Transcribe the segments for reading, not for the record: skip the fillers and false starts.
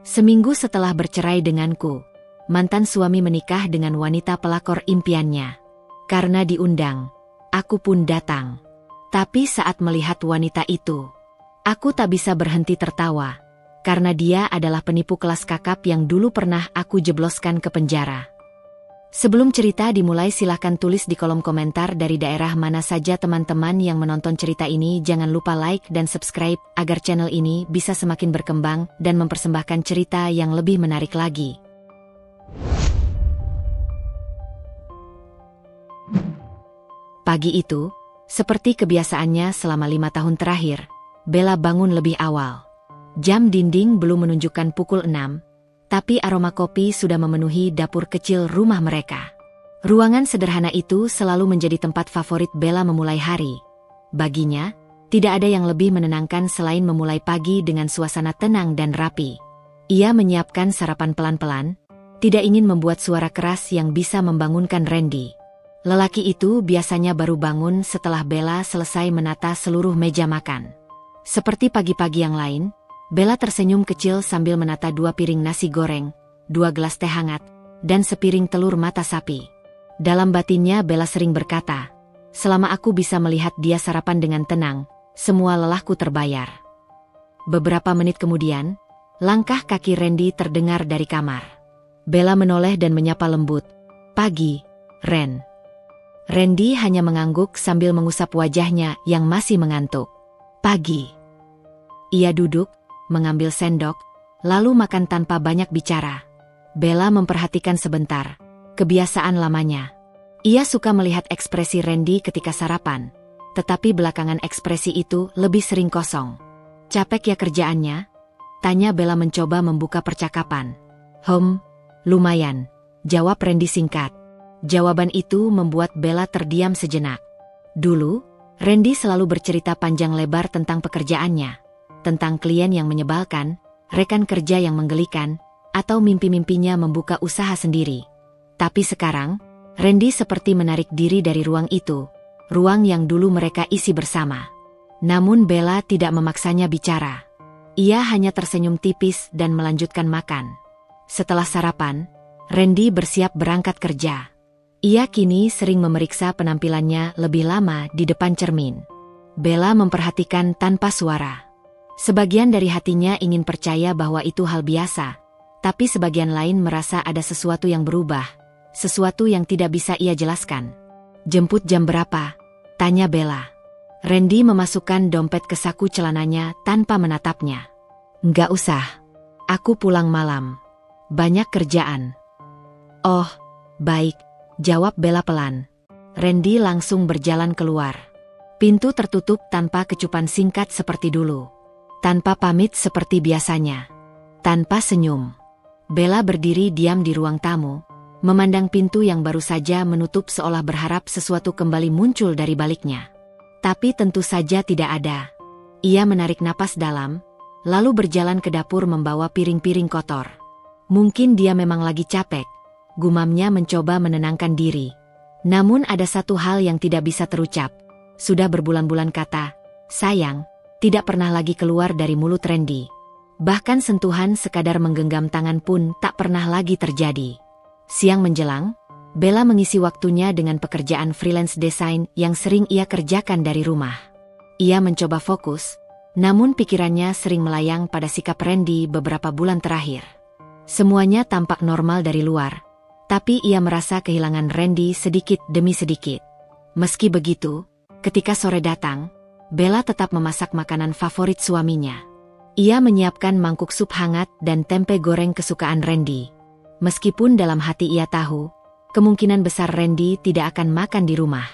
Seminggu setelah bercerai denganku, mantan suami menikah dengan wanita pelakor impiannya. Karena diundang, aku pun datang. Tapi saat melihat wanita itu, aku tak bisa berhenti tertawa. Karena dia adalah penipu kelas kakap yang dulu pernah aku jebloskan ke penjara. Sebelum cerita dimulai, silahkan tulis di kolom komentar dari daerah mana saja teman-teman yang menonton cerita ini. Jangan lupa like dan subscribe agar channel ini bisa semakin berkembang dan mempersembahkan cerita yang lebih menarik lagi. Pagi itu, seperti kebiasaannya selama 5 tahun terakhir, Bella bangun lebih awal. Jam dinding belum menunjukkan pukul 6. Tapi aroma kopi sudah memenuhi dapur kecil rumah mereka. Ruangan sederhana itu selalu menjadi tempat favorit Bella memulai hari. Baginya, tidak ada yang lebih menenangkan selain memulai pagi dengan suasana tenang dan rapi. Ia menyiapkan sarapan pelan-pelan, tidak ingin membuat suara keras yang bisa membangunkan Randy. Lelaki itu biasanya baru bangun setelah Bella selesai menata seluruh meja makan. Seperti pagi-pagi yang lain, Bella tersenyum kecil sambil menata 2 piring nasi goreng, 2 gelas teh hangat, dan sepiring telur mata sapi. Dalam batinnya Bella sering berkata, "Selama aku bisa melihat dia sarapan dengan tenang, semua lelahku terbayar." Beberapa menit kemudian, langkah kaki Randy terdengar dari kamar. Bella menoleh dan menyapa lembut, "Pagi, Ren." Randy hanya mengangguk sambil mengusap wajahnya yang masih mengantuk. "Pagi." Ia duduk, mengambil sendok, lalu makan tanpa banyak bicara. Bella memperhatikan sebentar, kebiasaan lamanya. Ia suka melihat ekspresi Randy ketika sarapan, tetapi belakangan ekspresi itu lebih sering kosong. "Capek ya kerjaannya?" tanya Bella mencoba membuka percakapan. Lumayan," jawab Randy singkat. Jawaban itu membuat Bella terdiam sejenak. Dulu, Randy selalu bercerita panjang lebar tentang pekerjaannya. Tentang klien yang menyebalkan, rekan kerja yang menggelikan, atau mimpi-mimpinya membuka usaha sendiri. Tapi sekarang, Randy seperti menarik diri dari ruang itu, ruang yang dulu mereka isi bersama. Namun Bella tidak memaksanya bicara. Ia hanya tersenyum tipis dan melanjutkan makan. Setelah sarapan, Randy bersiap berangkat kerja. Ia kini sering memeriksa penampilannya lebih lama di depan cermin. Bella memperhatikan tanpa suara. Sebagian dari hatinya ingin percaya bahwa itu hal biasa, tapi sebagian lain merasa ada sesuatu yang berubah, sesuatu yang tidak bisa ia jelaskan. "Jemput jam berapa?" tanya Bella. Randy memasukkan dompet ke saku celananya tanpa menatapnya. "Nggak usah. Aku pulang malam. Banyak kerjaan." "Oh, baik," jawab Bella pelan. Randy langsung berjalan keluar. Pintu tertutup tanpa kecupan singkat seperti dulu. Tanpa pamit seperti biasanya. Tanpa senyum. Bella berdiri diam di ruang tamu, memandang pintu yang baru saja menutup seolah berharap sesuatu kembali muncul dari baliknya. Tapi tentu saja tidak ada. Ia menarik napas dalam, lalu berjalan ke dapur membawa piring-piring kotor. Mungkin dia memang lagi capek, gumamnya mencoba menenangkan diri. Namun ada satu hal yang tidak bisa terucap. Sudah berbulan-bulan kata, "Sayang," tidak pernah lagi keluar dari mulut Randy. Bahkan sentuhan sekadar menggenggam tangan pun tak pernah lagi terjadi. Siang menjelang, Bella mengisi waktunya dengan pekerjaan freelance desain yang sering ia kerjakan dari rumah. Ia mencoba fokus, namun pikirannya sering melayang pada sikap Randy beberapa bulan terakhir. Semuanya tampak normal dari luar, tapi ia merasa kehilangan Randy sedikit demi sedikit. Meski begitu, ketika sore datang, Bella tetap memasak makanan favorit suaminya. Ia menyiapkan mangkuk sup hangat dan tempe goreng kesukaan Randy. Meskipun dalam hati ia tahu, kemungkinan besar Randy tidak akan makan di rumah.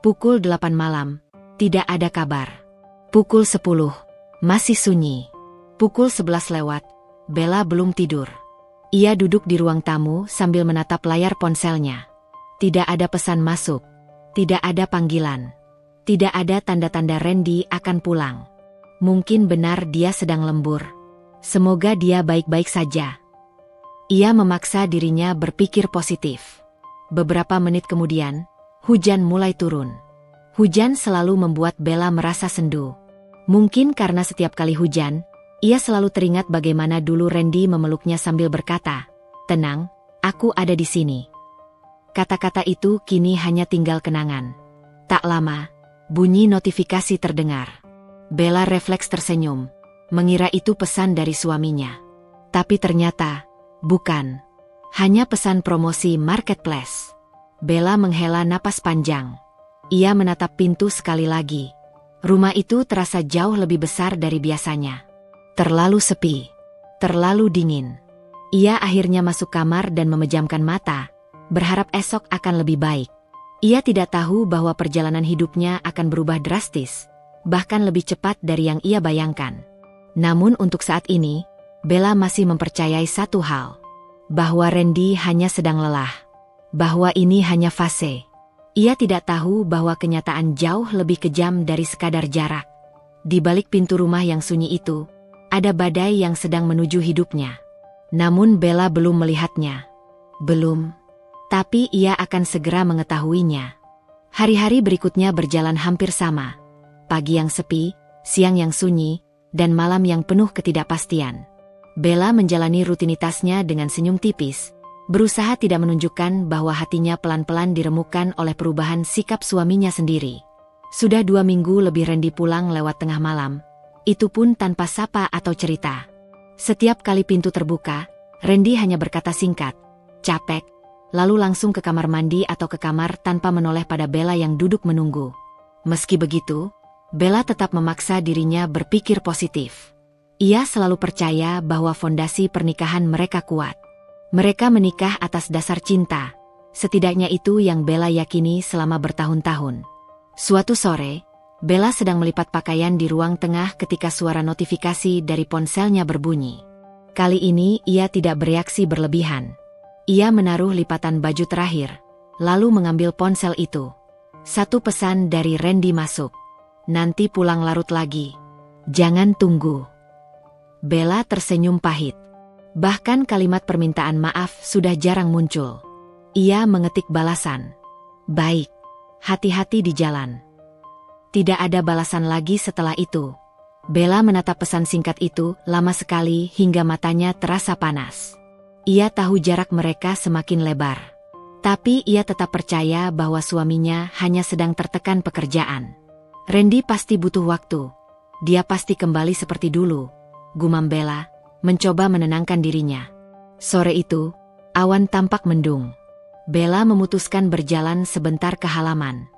Pukul 8 malam, tidak ada kabar. Pukul 10, masih sunyi. Pukul 11 lewat, Bella belum tidur. Ia duduk di ruang tamu sambil menatap layar ponselnya. Tidak ada pesan masuk, tidak ada panggilan. Tidak ada tanda-tanda Randy akan pulang. Mungkin benar dia sedang lembur. Semoga dia baik-baik saja. Ia memaksa dirinya berpikir positif. Beberapa menit kemudian, hujan mulai turun. Hujan selalu membuat Bella merasa sendu. Mungkin karena setiap kali hujan, Ia selalu teringat bagaimana dulu Randy memeluknya sambil berkata, "Tenang, aku ada di sini." Kata-kata itu kini hanya tinggal kenangan. Tak lama, bunyi notifikasi terdengar. Bella refleks tersenyum, mengira itu pesan dari suaminya. Tapi ternyata, bukan. Hanya pesan promosi marketplace. Bella menghela napas panjang. Ia menatap pintu sekali lagi. Rumah itu terasa jauh lebih besar dari biasanya. Terlalu sepi, terlalu dingin. Ia akhirnya masuk kamar dan memejamkan mata, berharap esok akan lebih baik. Ia tidak tahu bahwa perjalanan hidupnya akan berubah drastis, bahkan lebih cepat dari yang ia bayangkan. Namun untuk saat ini, Bella masih mempercayai satu hal, bahwa Randy hanya sedang lelah, bahwa ini hanya fase. Ia tidak tahu bahwa kenyataan jauh lebih kejam dari sekadar jarak. Di balik pintu rumah yang sunyi itu, ada badai yang sedang menuju hidupnya. Namun Bella belum melihatnya. Belum. Tapi ia akan segera mengetahuinya. Hari-hari berikutnya berjalan hampir sama. Pagi yang sepi, siang yang sunyi, dan malam yang penuh ketidakpastian. Bella menjalani rutinitasnya dengan senyum tipis, berusaha tidak menunjukkan bahwa hatinya pelan-pelan diremukkan oleh perubahan sikap suaminya sendiri. Sudah 2 minggu lebih Randy pulang lewat tengah malam. Itu pun tanpa sapa atau cerita. Setiap kali pintu terbuka, Randy hanya berkata singkat, "Capek," lalu langsung ke kamar mandi atau ke kamar tanpa menoleh pada Bella yang duduk menunggu. Meski begitu, Bella tetap memaksa dirinya berpikir positif. Ia selalu percaya bahwa fondasi pernikahan mereka kuat. Mereka menikah atas dasar cinta. Setidaknya itu yang Bella yakini selama bertahun-tahun. Suatu sore, Bella sedang melipat pakaian di ruang tengah ketika suara notifikasi dari ponselnya berbunyi. Kali ini ia tidak bereaksi berlebihan. Ia menaruh lipatan baju terakhir, lalu mengambil ponsel itu. Satu pesan dari Randy masuk. "Nanti pulang larut lagi. Jangan tunggu." Bella tersenyum pahit. Bahkan kalimat permintaan maaf sudah jarang muncul. Ia mengetik balasan, "Baik, hati-hati di jalan." Tidak ada balasan lagi setelah itu. Bella menatap pesan singkat itu lama sekali hingga matanya terasa panas. Ia tahu jarak mereka semakin lebar. Tapi ia tetap percaya bahwa suaminya hanya sedang tertekan pekerjaan. Randy pasti butuh waktu. Dia pasti kembali seperti dulu, gumam Bella, mencoba menenangkan dirinya. Sore itu, awan tampak mendung. Bella memutuskan berjalan sebentar ke halaman.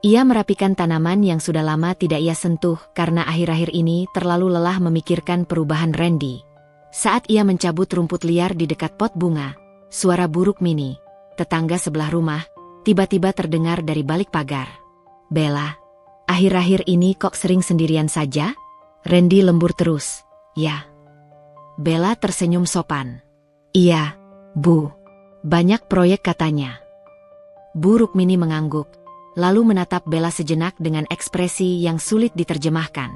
Ia merapikan tanaman yang sudah lama tidak ia sentuh karena akhir-akhir ini terlalu lelah memikirkan perubahan Randy. Saat ia mencabut rumput liar di dekat pot bunga, suara buruk Mini, tetangga sebelah rumah, tiba-tiba terdengar dari balik pagar. "Bella, akhir-akhir ini kok sering sendirian saja?" Randy lembur terus. "Ya." Bella tersenyum sopan. "Iya, Bu. Banyak proyek," katanya. Buruk Mini mengangguk, lalu menatap Bella sejenak dengan ekspresi yang sulit diterjemahkan.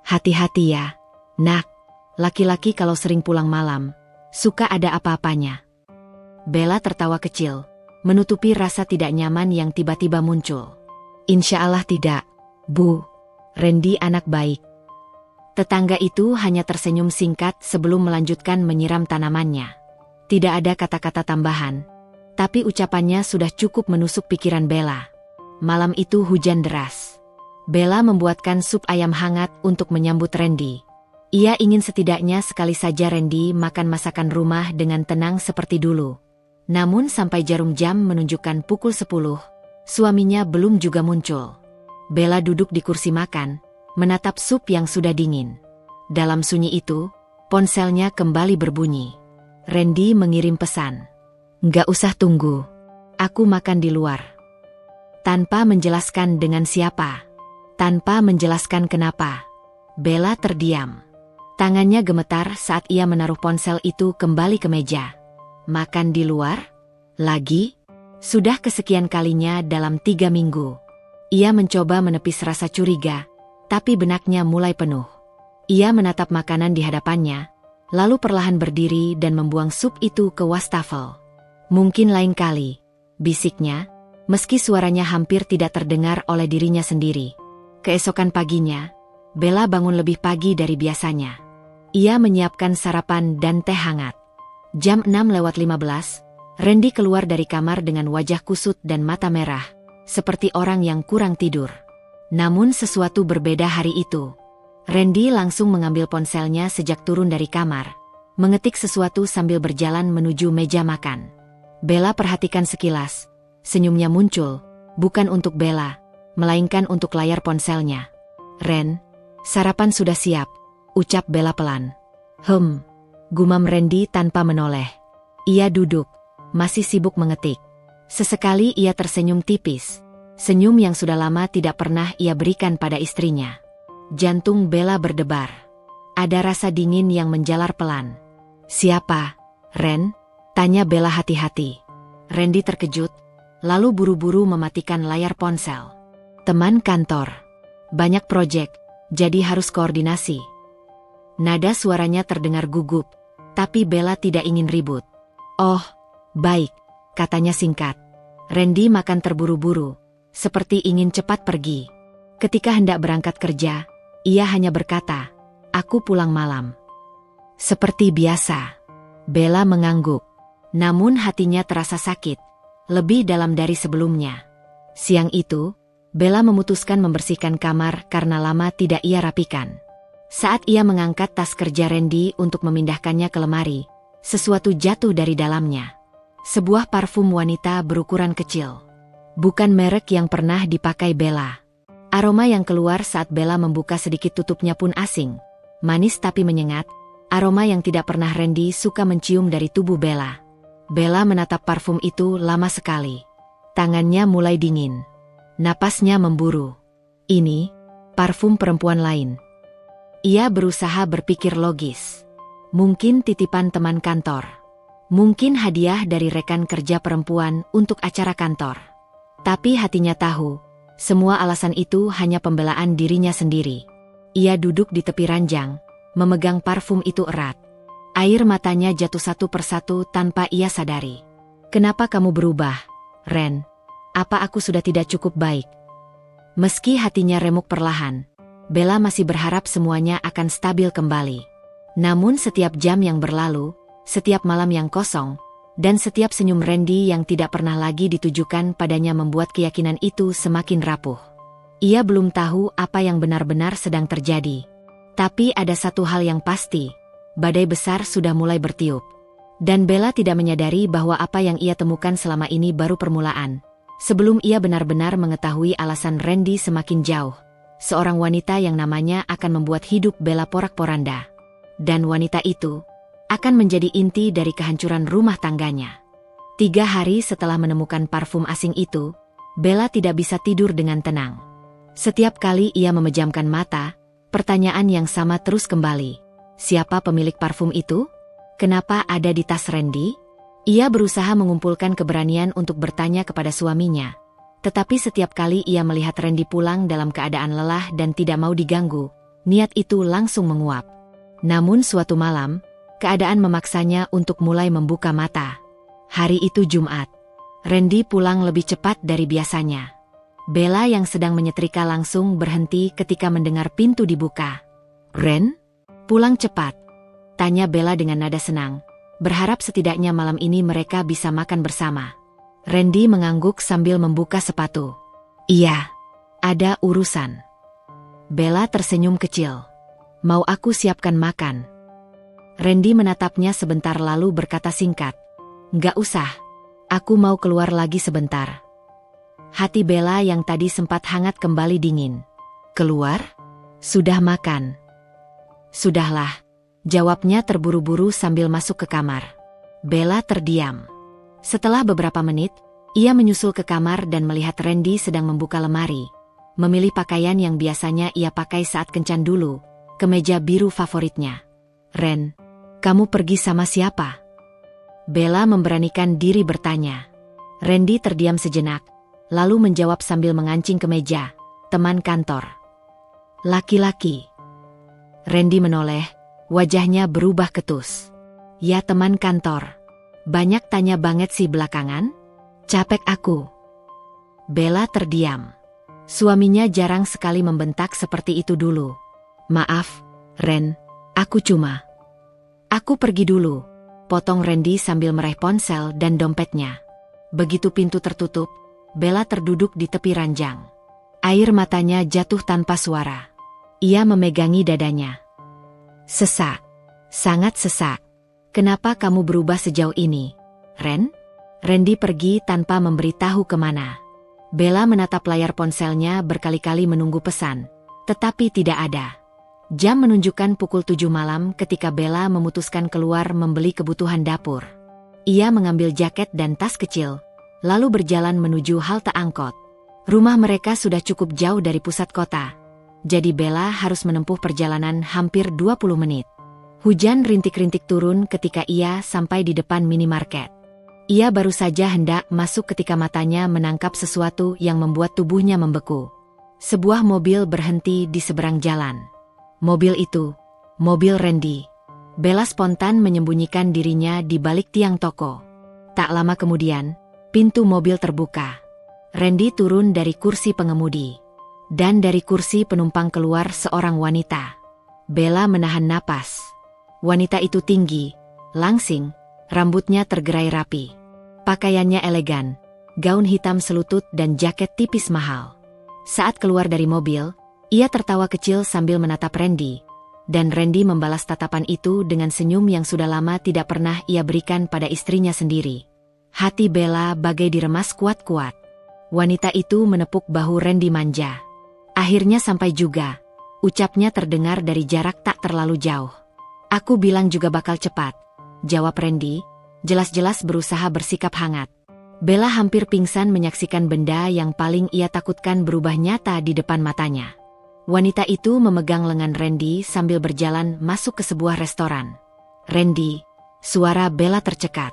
"Hati-hati ya, Nak. Laki-laki kalau sering pulang malam, suka ada apa-apanya." Bella tertawa kecil, menutupi rasa tidak nyaman yang tiba-tiba muncul. "Insya Allah tidak, Bu. Randy anak baik." Tetangga itu hanya tersenyum singkat sebelum melanjutkan menyiram tanamannya. Tidak ada kata-kata tambahan, tapi ucapannya sudah cukup menusuk pikiran Bella. Malam itu hujan deras. Bella membuatkan sup ayam hangat untuk menyambut Randy. Ia ingin setidaknya sekali saja Randy makan masakan rumah dengan tenang seperti dulu. Namun sampai jarum jam menunjukkan pukul 10, suaminya belum juga muncul. Bella duduk di kursi makan, menatap sup yang sudah dingin. Dalam sunyi itu, ponselnya kembali berbunyi. Randy mengirim pesan. "Nggak usah tunggu. Aku makan di luar." Tanpa menjelaskan dengan siapa, tanpa menjelaskan kenapa, Bella terdiam. Tangannya gemetar saat ia menaruh ponsel itu kembali ke meja. Makan di luar? Lagi? Sudah kesekian kalinya dalam 3 minggu. Ia mencoba menepis rasa curiga, tapi benaknya mulai penuh. Ia menatap makanan di hadapannya, lalu perlahan berdiri dan membuang sup itu ke wastafel. "Mungkin lain kali," bisiknya, meski suaranya hampir tidak terdengar oleh dirinya sendiri. Keesokan paginya, Bella bangun lebih pagi dari biasanya. Ia menyiapkan sarapan dan teh hangat. Jam 6:15, Randy keluar dari kamar dengan wajah kusut dan mata merah, seperti orang yang kurang tidur. Namun sesuatu berbeda hari itu. Randy langsung mengambil ponselnya sejak turun dari kamar, mengetik sesuatu sambil berjalan menuju meja makan. Bella perhatikan sekilas, senyumnya muncul, bukan untuk Bella, melainkan untuk layar ponselnya. "Ren, sarapan sudah siap," ucap Bella pelan. Gumam Randy tanpa menoleh. Ia duduk, masih sibuk mengetik. Sesekali ia tersenyum tipis, senyum yang sudah lama tidak pernah ia berikan pada istrinya. Jantung Bella berdebar. Ada rasa dingin yang menjalar pelan. "Siapa, Ren?" tanya Bella hati-hati. Randy terkejut, lalu buru-buru mematikan layar ponsel. "Teman kantor. Banyak proyek, jadi harus koordinasi." Nada suaranya terdengar gugup, tapi Bella tidak ingin ribut. "Oh, baik," katanya singkat. Randy makan terburu-buru, seperti ingin cepat pergi. Ketika hendak berangkat kerja, ia hanya berkata, "Aku pulang malam." "Seperti biasa." Bella mengangguk, namun hatinya terasa sakit, lebih dalam dari sebelumnya. Siang itu, Bella memutuskan membersihkan kamar karena lama tidak ia rapikan. Saat ia mengangkat tas kerja Randy untuk memindahkannya ke lemari, sesuatu jatuh dari dalamnya. Sebuah parfum wanita berukuran kecil. Bukan merek yang pernah dipakai Bella. Aroma yang keluar saat Bella membuka sedikit tutupnya pun asing. Manis tapi menyengat, aroma yang tidak pernah Randy suka mencium dari tubuh Bella. Bella menatap parfum itu lama sekali. Tangannya mulai dingin. Napasnya memburu. Ini parfum perempuan lain. Ia berusaha berpikir logis. Mungkin titipan teman kantor. Mungkin hadiah dari rekan kerja perempuan untuk acara kantor. Tapi hatinya tahu, semua alasan itu hanya pembelaan dirinya sendiri. Ia duduk di tepi ranjang, memegang parfum itu erat. Air matanya jatuh satu persatu tanpa ia sadari. "Kenapa kamu berubah, Ren? Apa aku sudah tidak cukup baik?" Meski hatinya remuk perlahan, Bella masih berharap semuanya akan stabil kembali. Namun setiap jam yang berlalu, setiap malam yang kosong, dan setiap senyum Randy yang tidak pernah lagi ditujukan padanya membuat keyakinan itu semakin rapuh. Ia belum tahu apa yang benar-benar sedang terjadi. Tapi ada satu hal yang pasti, badai besar sudah mulai bertiup. Dan Bella tidak menyadari bahwa apa yang ia temukan selama ini baru permulaan. Sebelum ia benar-benar mengetahui alasan Randy semakin jauh. Seorang wanita yang namanya akan membuat hidup Bella porak-poranda. Dan wanita itu akan menjadi inti dari kehancuran rumah tangganya. 3 hari setelah menemukan parfum asing itu, Bella tidak bisa tidur dengan tenang. Setiap kali ia memejamkan mata, pertanyaan yang sama terus kembali. Siapa pemilik parfum itu? Kenapa ada di tas Randy? Ia berusaha mengumpulkan keberanian untuk bertanya kepada suaminya. Tetapi setiap kali ia melihat Randy pulang dalam keadaan lelah dan tidak mau diganggu, niat itu langsung menguap. Namun suatu malam, keadaan memaksanya untuk mulai membuka mata. Hari itu Jumat. Randy pulang lebih cepat dari biasanya. Bella yang sedang menyetrika langsung berhenti ketika mendengar pintu dibuka. "Ren, pulang cepat?" tanya Bella dengan nada senang, berharap setidaknya malam ini mereka bisa makan bersama. Randy mengangguk sambil membuka sepatu. "Iya, ada urusan." Bella tersenyum kecil. "Mau aku siapkan makan?" Randy menatapnya sebentar lalu berkata singkat, "Nggak usah, aku mau keluar lagi sebentar." Hati Bella yang tadi sempat hangat kembali dingin. "Keluar? Sudah makan?" "Sudahlah," jawabnya terburu-buru sambil masuk ke kamar. Bella terdiam. Setelah beberapa menit, ia menyusul ke kamar dan melihat Randy sedang membuka lemari. Memilih pakaian yang biasanya ia pakai saat kencan dulu, kemeja biru favoritnya. "Ren, kamu pergi sama siapa?" Bella memberanikan diri bertanya. Randy terdiam sejenak, lalu menjawab sambil mengancing kemeja, "Teman kantor." "Laki-laki?" Randy menoleh, wajahnya berubah ketus. "Ya, teman kantor. Banyak tanya banget sih belakangan. Capek aku." Bella terdiam. Suaminya jarang sekali membentak seperti itu dulu. "Maaf, Ren, aku cuma..." Aku pergi dulu, potong Randy sambil meraih ponsel dan dompetnya. Begitu pintu tertutup, Bella terduduk di tepi ranjang. Air matanya jatuh tanpa suara. Ia memegangi dadanya. Sesak. Sangat sesak. Kenapa kamu berubah sejauh ini, Ren? Randy pergi tanpa memberitahu kemana. Bella menatap layar ponselnya berkali-kali menunggu pesan, tetapi tidak ada. Jam menunjukkan pukul 7 malam ketika Bella memutuskan keluar membeli kebutuhan dapur. Ia mengambil jaket dan tas kecil, lalu berjalan menuju halte angkot. Rumah mereka sudah cukup jauh dari pusat kota, jadi Bella harus menempuh perjalanan hampir 20 menit. Hujan rintik-rintik turun ketika ia sampai di depan minimarket. Ia baru saja hendak masuk ketika matanya menangkap sesuatu yang membuat tubuhnya membeku. Sebuah mobil berhenti di seberang jalan. Mobil itu, mobil Randy. Bella spontan menyembunyikan dirinya di balik tiang toko. Tak lama kemudian, pintu mobil terbuka. Randy turun dari kursi pengemudi. Dan dari kursi penumpang keluar seorang wanita. Bella menahan napas. Wanita itu tinggi, langsing, rambutnya tergerai rapi. Pakaiannya elegan, gaun hitam selutut dan jaket tipis mahal. Saat keluar dari mobil, ia tertawa kecil sambil menatap Randy. Dan Randy membalas tatapan itu dengan senyum yang sudah lama tidak pernah ia berikan pada istrinya sendiri. Hati Bella bagai diremas kuat-kuat. Wanita itu menepuk bahu Randy manja. Akhirnya sampai juga, ucapnya terdengar dari jarak tak terlalu jauh. Aku bilang juga bakal cepat, jawab Randy, jelas-jelas berusaha bersikap hangat. Bella hampir pingsan menyaksikan benda yang paling ia takutkan berubah nyata di depan matanya. Wanita itu memegang lengan Randy sambil berjalan masuk ke sebuah restoran. Randy, suara Bella tercekat.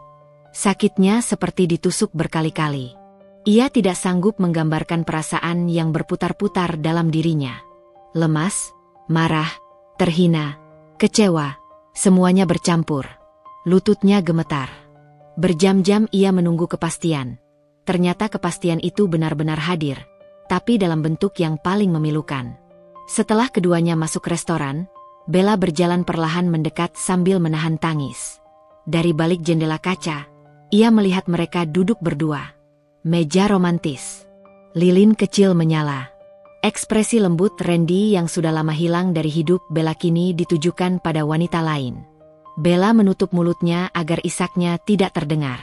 Sakitnya seperti ditusuk berkali-kali. Ia tidak sanggup menggambarkan perasaan yang berputar-putar dalam dirinya. Lemas, marah, terhina, kecewa, semuanya bercampur. Lututnya gemetar. Berjam-jam ia menunggu kepastian. Ternyata kepastian itu benar-benar hadir, tapi dalam bentuk yang paling memilukan. Setelah keduanya masuk restoran, Bella berjalan perlahan mendekat sambil menahan tangis. Dari balik jendela kaca, ia melihat mereka duduk berdua. Meja romantis. Lilin kecil menyala. Ekspresi lembut Randy yang sudah lama hilang dari hidup Bella kini ditujukan pada wanita lain. Bella menutup mulutnya agar isaknya tidak terdengar.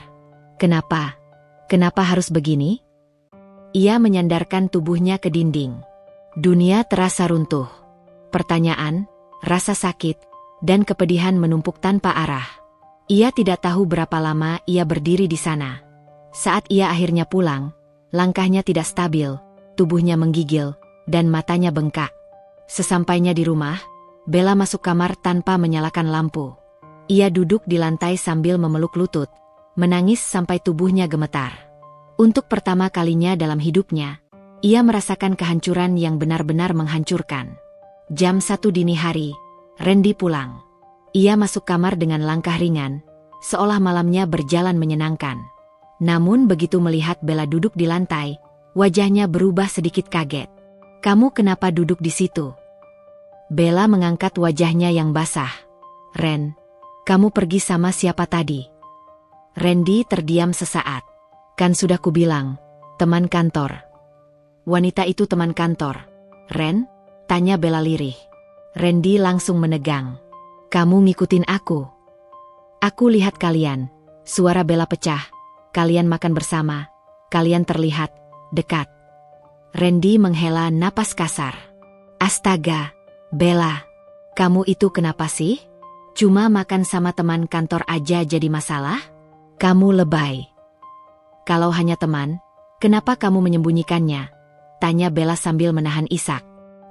Kenapa? Kenapa harus begini? Ia menyandarkan tubuhnya ke dinding. Dunia terasa runtuh. Pertanyaan, rasa sakit, dan kepedihan menumpuk tanpa arah. Ia tidak tahu berapa lama ia berdiri di sana. Saat ia akhirnya pulang, langkahnya tidak stabil, tubuhnya menggigil, dan matanya bengkak. Sesampainya di rumah, Bella masuk kamar tanpa menyalakan lampu. Ia duduk di lantai sambil memeluk lutut, menangis sampai tubuhnya gemetar. Untuk pertama kalinya dalam hidupnya, ia merasakan kehancuran yang benar-benar menghancurkan. Jam 1 dini hari, Randy pulang. Ia masuk kamar dengan langkah ringan, seolah malamnya berjalan menyenangkan. Namun begitu melihat Bella duduk di lantai, wajahnya berubah sedikit kaget. "Kamu kenapa duduk di situ?" Bella mengangkat wajahnya yang basah. "Ren, kamu pergi sama siapa tadi?" Randy terdiam sesaat. "Kan sudah kubilang, teman kantor." "Wanita itu teman kantor, Ren?" tanya Bella lirih. Randy langsung menegang. "Kamu ngikutin aku?" "Aku lihat kalian." Suara Bella pecah. "Kalian makan bersama. Kalian terlihat dekat." Randy menghela napas kasar. "Astaga, Bella, kamu itu kenapa sih? Cuma makan sama teman kantor aja jadi masalah? Kamu lebay." "Kalau hanya teman, kenapa kamu menyembunyikannya?" tanya Bella sambil menahan isak.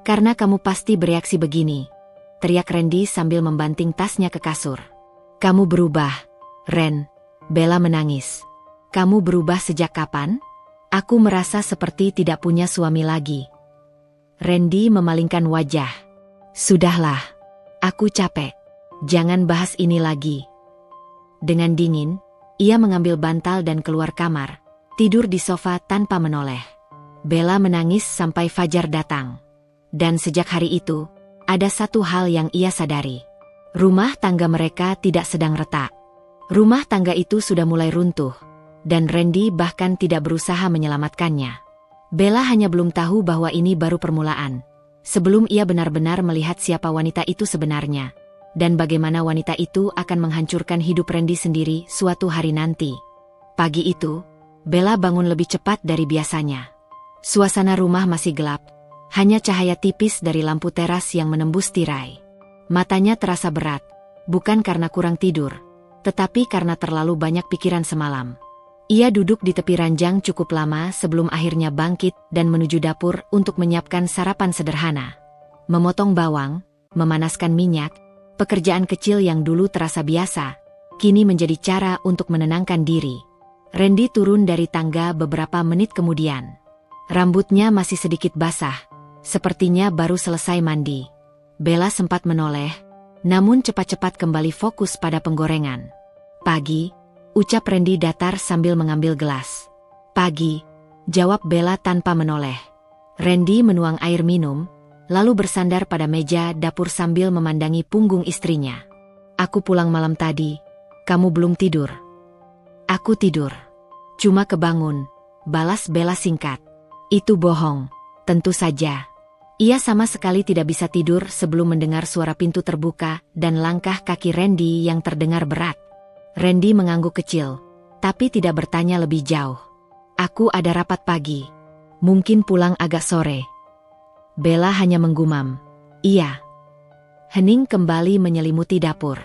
"Karena kamu pasti bereaksi begini," teriak Randy sambil membanting tasnya ke kasur. "Kamu berubah, Ren." Bella menangis. "Kamu berubah sejak kapan? Aku merasa seperti tidak punya suami lagi." Randy memalingkan wajah. "Sudahlah, aku capek. Jangan bahas ini lagi." Dengan dingin, ia mengambil bantal dan keluar kamar, tidur di sofa tanpa menoleh. Bella menangis sampai fajar datang. Dan sejak hari itu, ada satu hal yang ia sadari. Rumah tangga mereka tidak sedang retak. Rumah tangga itu sudah mulai runtuh, dan Randy bahkan tidak berusaha menyelamatkannya. Bella hanya belum tahu bahwa ini baru permulaan. Sebelum ia benar-benar melihat siapa wanita itu sebenarnya, dan bagaimana wanita itu akan menghancurkan hidup Randy sendiri suatu hari nanti. Pagi itu, Bella bangun lebih cepat dari biasanya. Suasana rumah masih gelap, hanya cahaya tipis dari lampu teras yang menembus tirai. Matanya terasa berat, bukan karena kurang tidur, tetapi karena terlalu banyak pikiran semalam. Ia duduk di tepi ranjang cukup lama sebelum akhirnya bangkit dan menuju dapur untuk menyiapkan sarapan sederhana. Memotong bawang, memanaskan minyak, pekerjaan kecil yang dulu terasa biasa, kini menjadi cara untuk menenangkan diri. Randy turun dari tangga beberapa menit kemudian. Rambutnya masih sedikit basah, sepertinya baru selesai mandi. Bella sempat menoleh, namun cepat-cepat kembali fokus pada penggorengan. Pagi, ucap Randy datar sambil mengambil gelas. Pagi, jawab Bella tanpa menoleh. Randy menuang air minum, lalu bersandar pada meja dapur sambil memandangi punggung istrinya. Aku pulang malam tadi, kamu belum tidur. Aku tidur. Cuma kebangun, balas Bella singkat. Itu bohong, tentu saja. Ia sama sekali tidak bisa tidur sebelum mendengar suara pintu terbuka dan langkah kaki Randy yang terdengar berat. Randy mengangguk kecil, tapi tidak bertanya lebih jauh. Aku ada rapat pagi. Mungkin pulang agak sore. Bella hanya menggumam. Iya. Hening kembali menyelimuti dapur.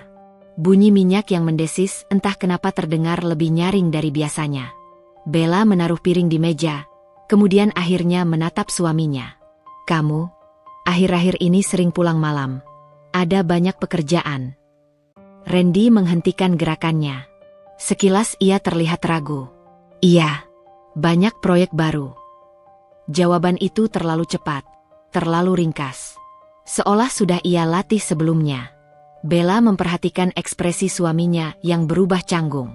Bunyi minyak yang mendesis entah kenapa terdengar lebih nyaring dari biasanya. Bella menaruh piring di meja, kemudian akhirnya menatap suaminya. Kamu, akhir-akhir ini sering pulang malam. Ada banyak pekerjaan. Randy menghentikan gerakannya. Sekilas ia terlihat ragu. Iya, banyak proyek baru. Jawaban itu terlalu cepat, terlalu ringkas. Seolah sudah ia latih sebelumnya. Bella memperhatikan ekspresi suaminya yang berubah canggung.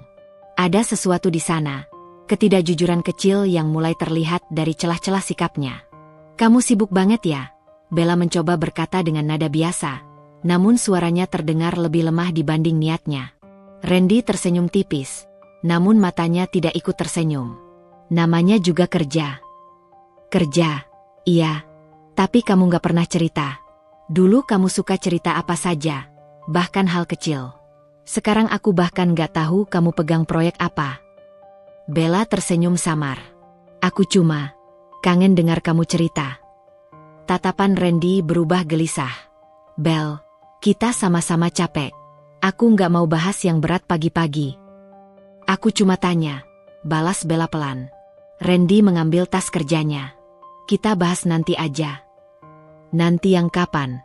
Ada sesuatu di sana, ketidakjujuran kecil yang mulai terlihat dari celah-celah sikapnya. Kamu sibuk banget ya? Bella mencoba berkata dengan nada biasa, namun suaranya terdengar lebih lemah dibanding niatnya. Randy tersenyum tipis, namun matanya tidak ikut tersenyum. Namanya juga kerja. Kerja, iya. Tapi kamu gak pernah cerita. Dulu kamu suka cerita apa saja, bahkan hal kecil. Sekarang aku bahkan gak tahu kamu pegang proyek apa. Bella tersenyum samar. Aku cuma kangen dengar kamu cerita. Tatapan Randy berubah gelisah. Bel, kita sama-sama capek. Aku nggak mau bahas yang berat pagi-pagi. Aku cuma tanya, balas Bella pelan. Randy mengambil tas kerjanya. Kita bahas nanti aja. Nanti yang kapan?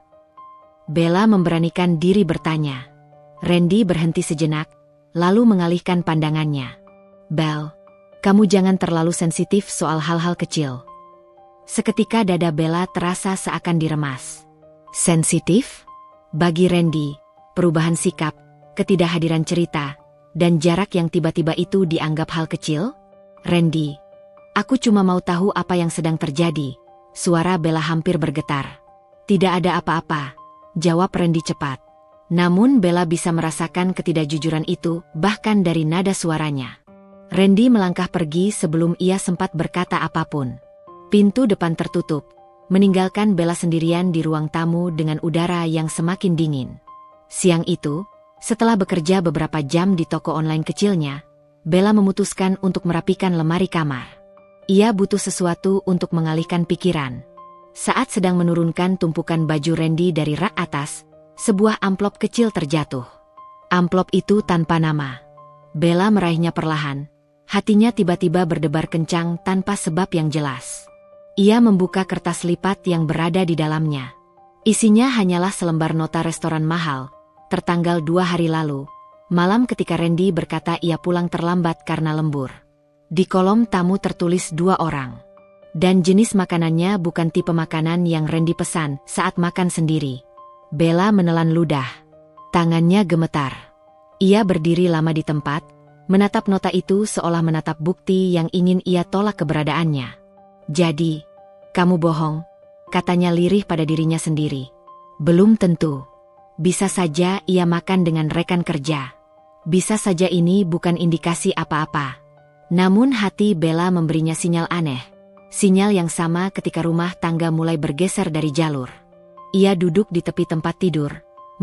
Bella memberanikan diri bertanya. Randy berhenti sejenak, lalu mengalihkan pandangannya. Bel, kamu jangan terlalu sensitif soal hal-hal kecil. Seketika dada Bella terasa seakan diremas. Sensitif? Bagi Randy, perubahan sikap, ketidakhadiran cerita, dan jarak yang tiba-tiba itu dianggap hal kecil? Randy, aku cuma mau tahu apa yang sedang terjadi. Suara Bella hampir bergetar. Tidak ada apa-apa, jawab Randy cepat. Namun Bella bisa merasakan ketidakjujuran itu bahkan dari nada suaranya. Randy melangkah pergi sebelum ia sempat berkata apapun. Pintu depan tertutup, meninggalkan Bella sendirian di ruang tamu dengan udara yang semakin dingin. Siang itu, setelah bekerja beberapa jam di toko online kecilnya, Bella memutuskan untuk merapikan lemari kamar. Ia butuh sesuatu untuk mengalihkan pikiran. Saat sedang menurunkan tumpukan baju Randy dari rak atas, sebuah amplop kecil terjatuh. Amplop itu tanpa nama. Bella meraihnya perlahan, hatinya tiba-tiba berdebar kencang tanpa sebab yang jelas. Ia membuka kertas lipat yang berada di dalamnya. Isinya hanyalah selembar nota restoran mahal, tertanggal 2 hari lalu, malam ketika Randy berkata ia pulang terlambat karena lembur. Di kolom tamu tertulis 2 orang. Dan jenis makanannya bukan tipe makanan yang Randy pesan saat makan sendiri. Bella menelan ludah. Tangannya gemetar. Ia berdiri lama di tempat, menatap nota itu seolah menatap bukti yang ingin ia tolak keberadaannya. Jadi, kamu bohong, katanya lirih pada dirinya sendiri. Belum tentu. Bisa saja ia makan dengan rekan kerja. Bisa saja ini bukan indikasi apa-apa. Namun hati Bella memberinya sinyal aneh. Sinyal yang sama ketika rumah tangga mulai bergeser dari jalur. Ia duduk di tepi tempat tidur,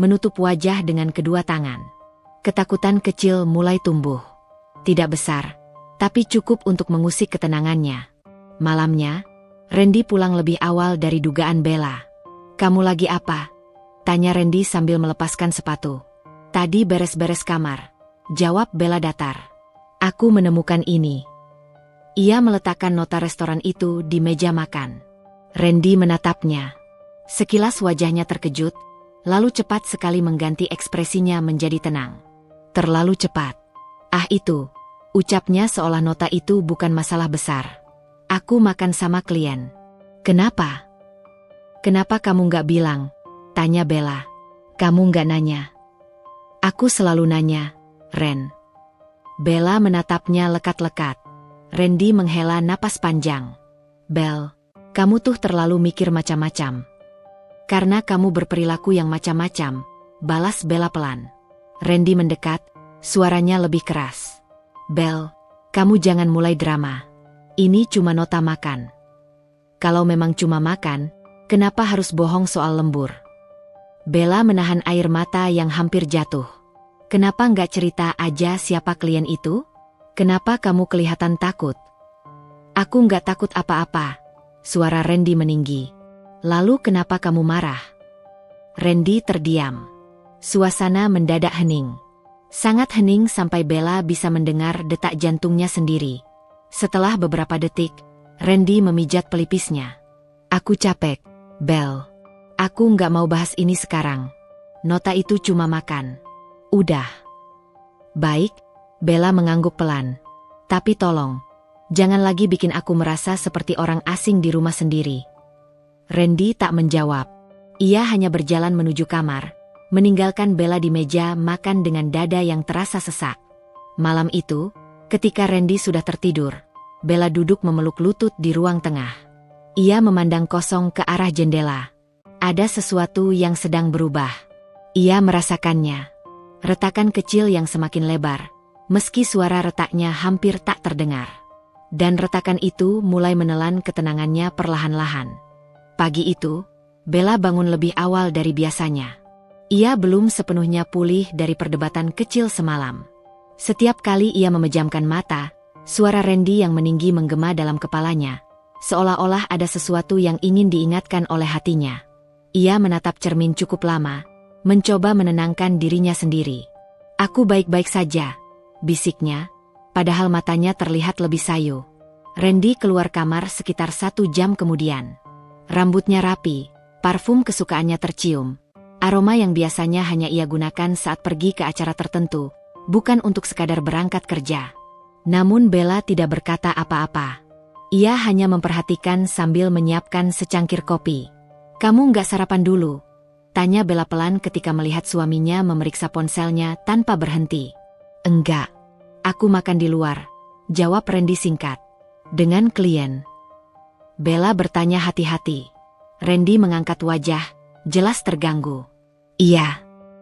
menutup wajah dengan kedua tangan. Ketakutan kecil mulai tumbuh. Tidak besar, tapi cukup untuk mengusik ketenangannya. Malamnya, Randy pulang lebih awal dari dugaan Bella. "Kamu lagi apa?" tanya Randy sambil melepaskan sepatu. "Tadi beres-beres kamar," jawab Bella datar. "Aku menemukan ini." Ia meletakkan nota restoran itu di meja makan. Randy menatapnya. Sekilas wajahnya terkejut, lalu cepat sekali mengganti ekspresinya menjadi tenang. "Terlalu cepat." "Ah itu," ucapnya seolah nota itu bukan masalah besar. "Aku makan sama klien." "Kenapa? Kenapa kamu nggak bilang?" tanya Bella. "Kamu nggak nanya." "Aku selalu nanya, Ren." Bella menatapnya lekat-lekat. Randy menghela napas panjang. "Bel, kamu tuh terlalu mikir macam-macam." "Karena kamu berperilaku yang macam-macam," balas Bella pelan. Randy mendekat, suaranya lebih keras. "Bel, kamu jangan mulai drama. Ini cuma nota makan. Kalau memang cuma makan, kenapa harus bohong soal lembur?" Bella menahan air mata yang hampir jatuh. "Kenapa nggak cerita aja siapa klien itu? Kenapa kamu kelihatan takut?" "Aku nggak takut apa-apa," suara Randy meninggi. "Lalu kenapa kamu marah?" Randy terdiam. Suasana mendadak hening. Sangat hening sampai Bella bisa mendengar detak jantungnya sendiri. Setelah beberapa detik, Randy memijat pelipisnya. "Aku capek, Bel. Aku nggak mau bahas ini sekarang. Nota itu cuma makan." "Udah." "Baik," Bella mengangguk pelan. "Tapi tolong, jangan lagi bikin aku merasa seperti orang asing di rumah sendiri." Randy tak menjawab. Ia hanya berjalan menuju kamar, meninggalkan Bella di meja makan dengan dada yang terasa sesak. Malam itu, ketika Randy sudah tertidur, Bella duduk memeluk lutut di ruang tengah. Ia memandang kosong ke arah jendela. Ada sesuatu yang sedang berubah. Ia merasakannya. Retakan kecil yang semakin lebar, meski suara retaknya hampir tak terdengar. Dan retakan itu mulai menelan ketenangannya perlahan-lahan. Pagi itu, Bella bangun lebih awal dari biasanya. Ia belum sepenuhnya pulih dari perdebatan kecil semalam. Setiap kali ia memejamkan mata, suara Randy yang meninggi menggema dalam kepalanya, seolah-olah ada sesuatu yang ingin diingatkan oleh hatinya. Ia menatap cermin cukup lama, mencoba menenangkan dirinya sendiri. "Aku baik-baik saja," bisiknya, padahal matanya terlihat lebih sayu. Randy keluar kamar sekitar 1 jam kemudian. Rambutnya rapi, parfum kesukaannya tercium. Aroma yang biasanya hanya ia gunakan saat pergi ke acara tertentu, bukan untuk sekadar berangkat kerja. Namun Bella tidak berkata apa-apa. Ia hanya memperhatikan sambil menyiapkan secangkir kopi. "Kamu nggak sarapan dulu?" tanya Bella pelan ketika melihat suaminya memeriksa ponselnya tanpa berhenti. "Enggak, aku makan di luar," jawab Randy singkat. "Dengan klien?" Bella bertanya hati-hati. Randy mengangkat wajah, jelas terganggu. "Iya,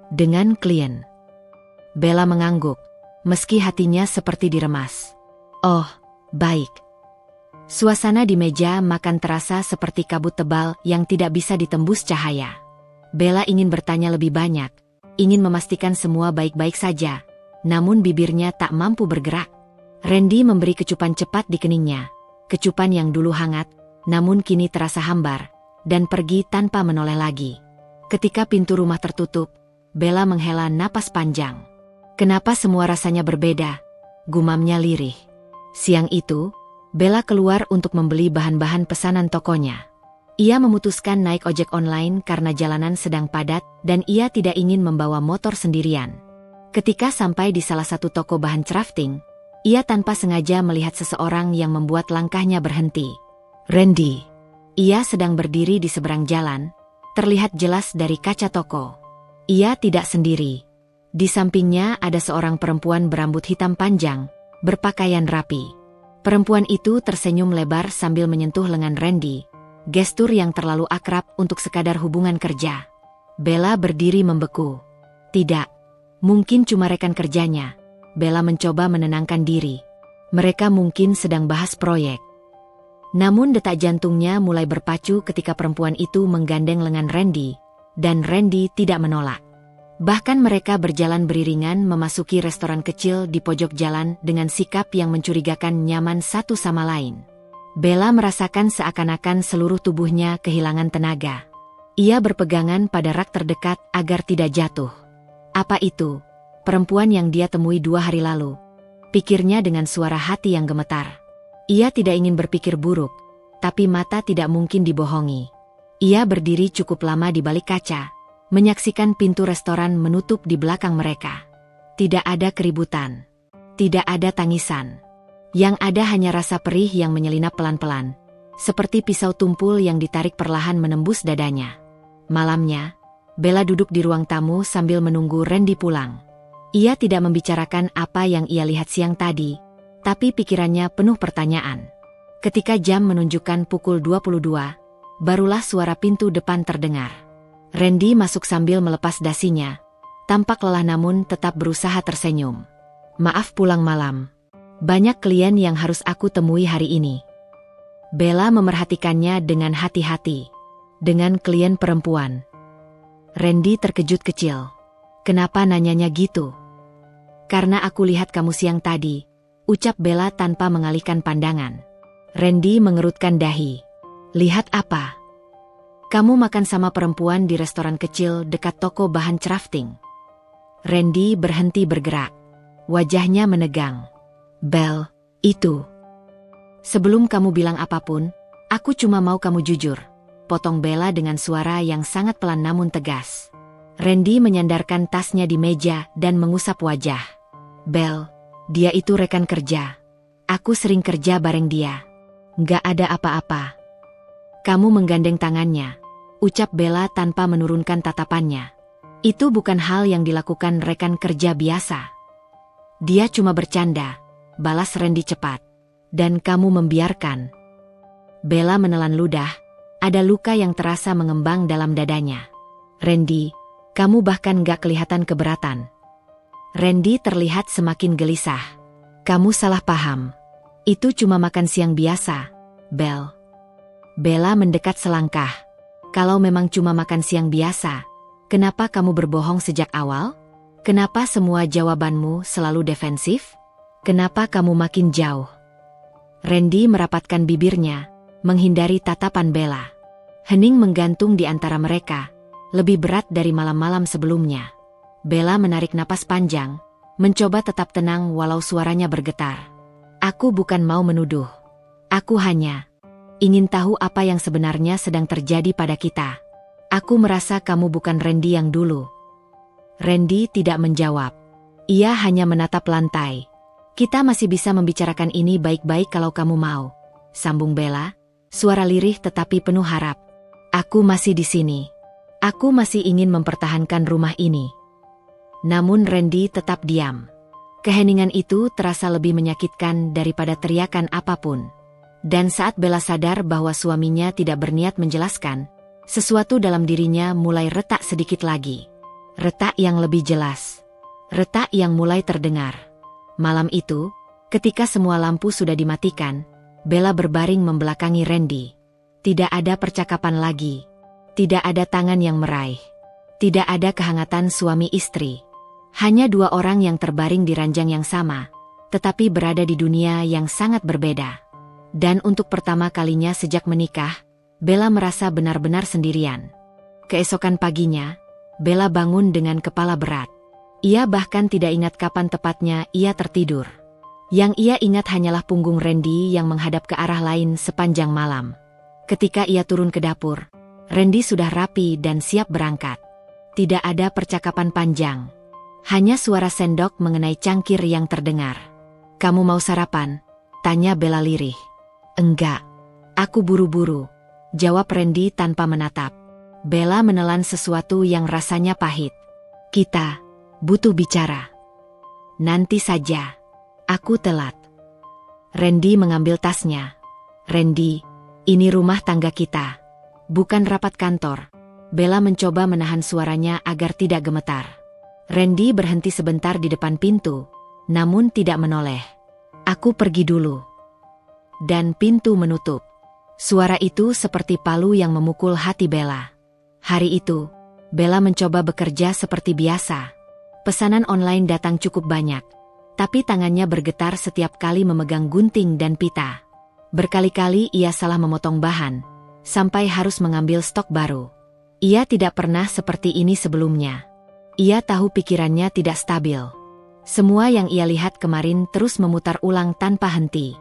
dengan klien." Bella mengangguk, meski hatinya seperti diremas. "Oh, baik." Suasana di meja makan terasa seperti kabut tebal yang tidak bisa ditembus cahaya. Bella ingin bertanya lebih banyak, ingin memastikan semua baik-baik saja, namun bibirnya tak mampu bergerak. Randy memberi kecupan cepat di keningnya, kecupan yang dulu hangat, namun kini terasa hambar, dan pergi tanpa menoleh lagi. Ketika pintu rumah tertutup, Bella menghela napas panjang. "Kenapa semua rasanya berbeda?" gumamnya lirih. Siang itu, Bella keluar untuk membeli bahan-bahan pesanan tokonya. Ia memutuskan naik ojek online karena jalanan sedang padat dan ia tidak ingin membawa motor sendirian. Ketika sampai di salah satu toko bahan crafting, ia tanpa sengaja melihat seseorang yang membuat langkahnya berhenti. Randy. Ia sedang berdiri di seberang jalan, terlihat jelas dari kaca toko. Ia tidak sendiri. Di sampingnya ada seorang perempuan berambut hitam panjang, berpakaian rapi. Perempuan itu tersenyum lebar sambil menyentuh lengan Randy. Gestur yang terlalu akrab untuk sekadar hubungan kerja. Bella berdiri membeku. Tidak. Mungkin cuma rekan kerjanya. Bella mencoba menenangkan diri. Mereka mungkin sedang bahas proyek. Namun detak jantungnya mulai berpacu ketika perempuan itu menggandeng lengan Randy. Dan Randy tidak menolak. Bahkan mereka berjalan beriringan memasuki restoran kecil di pojok jalan dengan sikap yang mencurigakan nyaman satu sama lain. Bella merasakan seakan-akan seluruh tubuhnya kehilangan tenaga. Ia berpegangan pada rak terdekat agar tidak jatuh. Apa itu? Perempuan yang dia temui 2 hari lalu. Pikirnya dengan suara hati yang gemetar. Ia tidak ingin berpikir buruk, tapi mata tidak mungkin dibohongi. Ia berdiri cukup lama di balik kaca, menyaksikan pintu restoran menutup di belakang mereka. Tidak ada keributan. Tidak ada tangisan. Yang ada hanya rasa perih yang menyelinap pelan-pelan, seperti pisau tumpul yang ditarik perlahan menembus dadanya. Malamnya, Bella duduk di ruang tamu sambil menunggu Randy pulang. Ia tidak membicarakan apa yang ia lihat siang tadi, tapi pikirannya penuh pertanyaan. Ketika jam menunjukkan pukul 22, barulah suara pintu depan terdengar. Randy masuk sambil melepas dasinya, tampak lelah namun tetap berusaha tersenyum. Maaf pulang malam. Banyak klien yang harus aku temui hari ini. Bella memerhatikannya dengan hati-hati. Dengan klien perempuan. Randy terkejut kecil. Kenapa nanyanya gitu? Karena aku lihat kamu siang tadi, ucap Bella tanpa mengalihkan pandangan. Randy mengerutkan dahi. Lihat apa? Kamu makan sama perempuan di restoran kecil dekat toko bahan crafting. Randy berhenti bergerak. Wajahnya menegang. Belle, itu. Sebelum kamu bilang apapun, aku cuma mau kamu jujur. Potong Bella dengan suara yang sangat pelan namun tegas. Randy menyandarkan tasnya di meja dan mengusap wajah. Belle, dia itu rekan kerja. Aku sering kerja bareng dia. Nggak ada apa-apa. Kamu menggandeng tangannya, ucap Bella tanpa menurunkan tatapannya. Itu bukan hal yang dilakukan rekan kerja biasa. Dia cuma bercanda, balas Randy cepat. Dan kamu membiarkan. Bella menelan ludah, ada luka yang terasa mengembang dalam dadanya. Randy, kamu bahkan gak kelihatan keberatan. Randy terlihat semakin gelisah. Kamu salah paham. Itu cuma makan siang biasa, Belle. Bella mendekat selangkah. Kalau memang cuma makan siang biasa, kenapa kamu berbohong sejak awal? Kenapa semua jawabanmu selalu defensif? Kenapa kamu makin jauh? Randy merapatkan bibirnya, menghindari tatapan Bella. Hening menggantung di antara mereka, lebih berat dari malam-malam sebelumnya. Bella menarik napas panjang, mencoba tetap tenang walau suaranya bergetar. Aku bukan mau menuduh. Aku hanya ingin tahu apa yang sebenarnya sedang terjadi pada kita. Aku merasa kamu bukan Randy yang dulu. Randy tidak menjawab. Ia hanya menatap lantai. Kita masih bisa membicarakan ini baik-baik kalau kamu mau, sambung Bella, suara lirih tetapi penuh harap. Aku masih di sini. Aku masih ingin mempertahankan rumah ini. Namun Randy tetap diam. Keheningan itu terasa lebih menyakitkan daripada teriakan apapun. Dan saat Bella sadar bahwa suaminya tidak berniat menjelaskan, sesuatu dalam dirinya mulai retak sedikit lagi. Retak yang lebih jelas. Retak yang mulai terdengar. Malam itu, ketika semua lampu sudah dimatikan, Bella berbaring membelakangi Randy. Tidak ada percakapan lagi. Tidak ada tangan yang meraih. Tidak ada kehangatan suami istri. Hanya 2 orang yang terbaring di ranjang yang sama, tetapi berada di dunia yang sangat berbeda. Dan untuk pertama kalinya sejak menikah, Bella merasa benar-benar sendirian. Keesokan paginya, Bella bangun dengan kepala berat. Ia bahkan tidak ingat kapan tepatnya ia tertidur. Yang ia ingat hanyalah punggung Randy yang menghadap ke arah lain sepanjang malam. Ketika ia turun ke dapur, Randy sudah rapi dan siap berangkat. Tidak ada percakapan panjang. Hanya suara sendok mengenai cangkir yang terdengar. Kamu mau sarapan? Tanya Bella lirih. Enggak. Aku buru-buru, jawab Randy tanpa menatap. Bella menelan sesuatu yang rasanya pahit. Kita butuh bicara. Nanti saja. Aku telat. Randy mengambil tasnya. Randy, ini rumah tangga kita. Bukan rapat kantor. Bella mencoba menahan suaranya agar tidak gemetar. Randy berhenti sebentar di depan pintu, namun tidak menoleh. Aku pergi dulu. Dan pintu menutup. Suara itu seperti palu yang memukul hati Bella. Hari itu, Bella mencoba bekerja seperti biasa. Pesanan online datang cukup banyak, tapi tangannya bergetar setiap kali memegang gunting dan pita. Berkali-kali ia salah memotong bahan, sampai harus mengambil stok baru. Ia tidak pernah seperti ini sebelumnya. Ia tahu pikirannya tidak stabil. Semua yang ia lihat kemarin terus memutar ulang tanpa henti.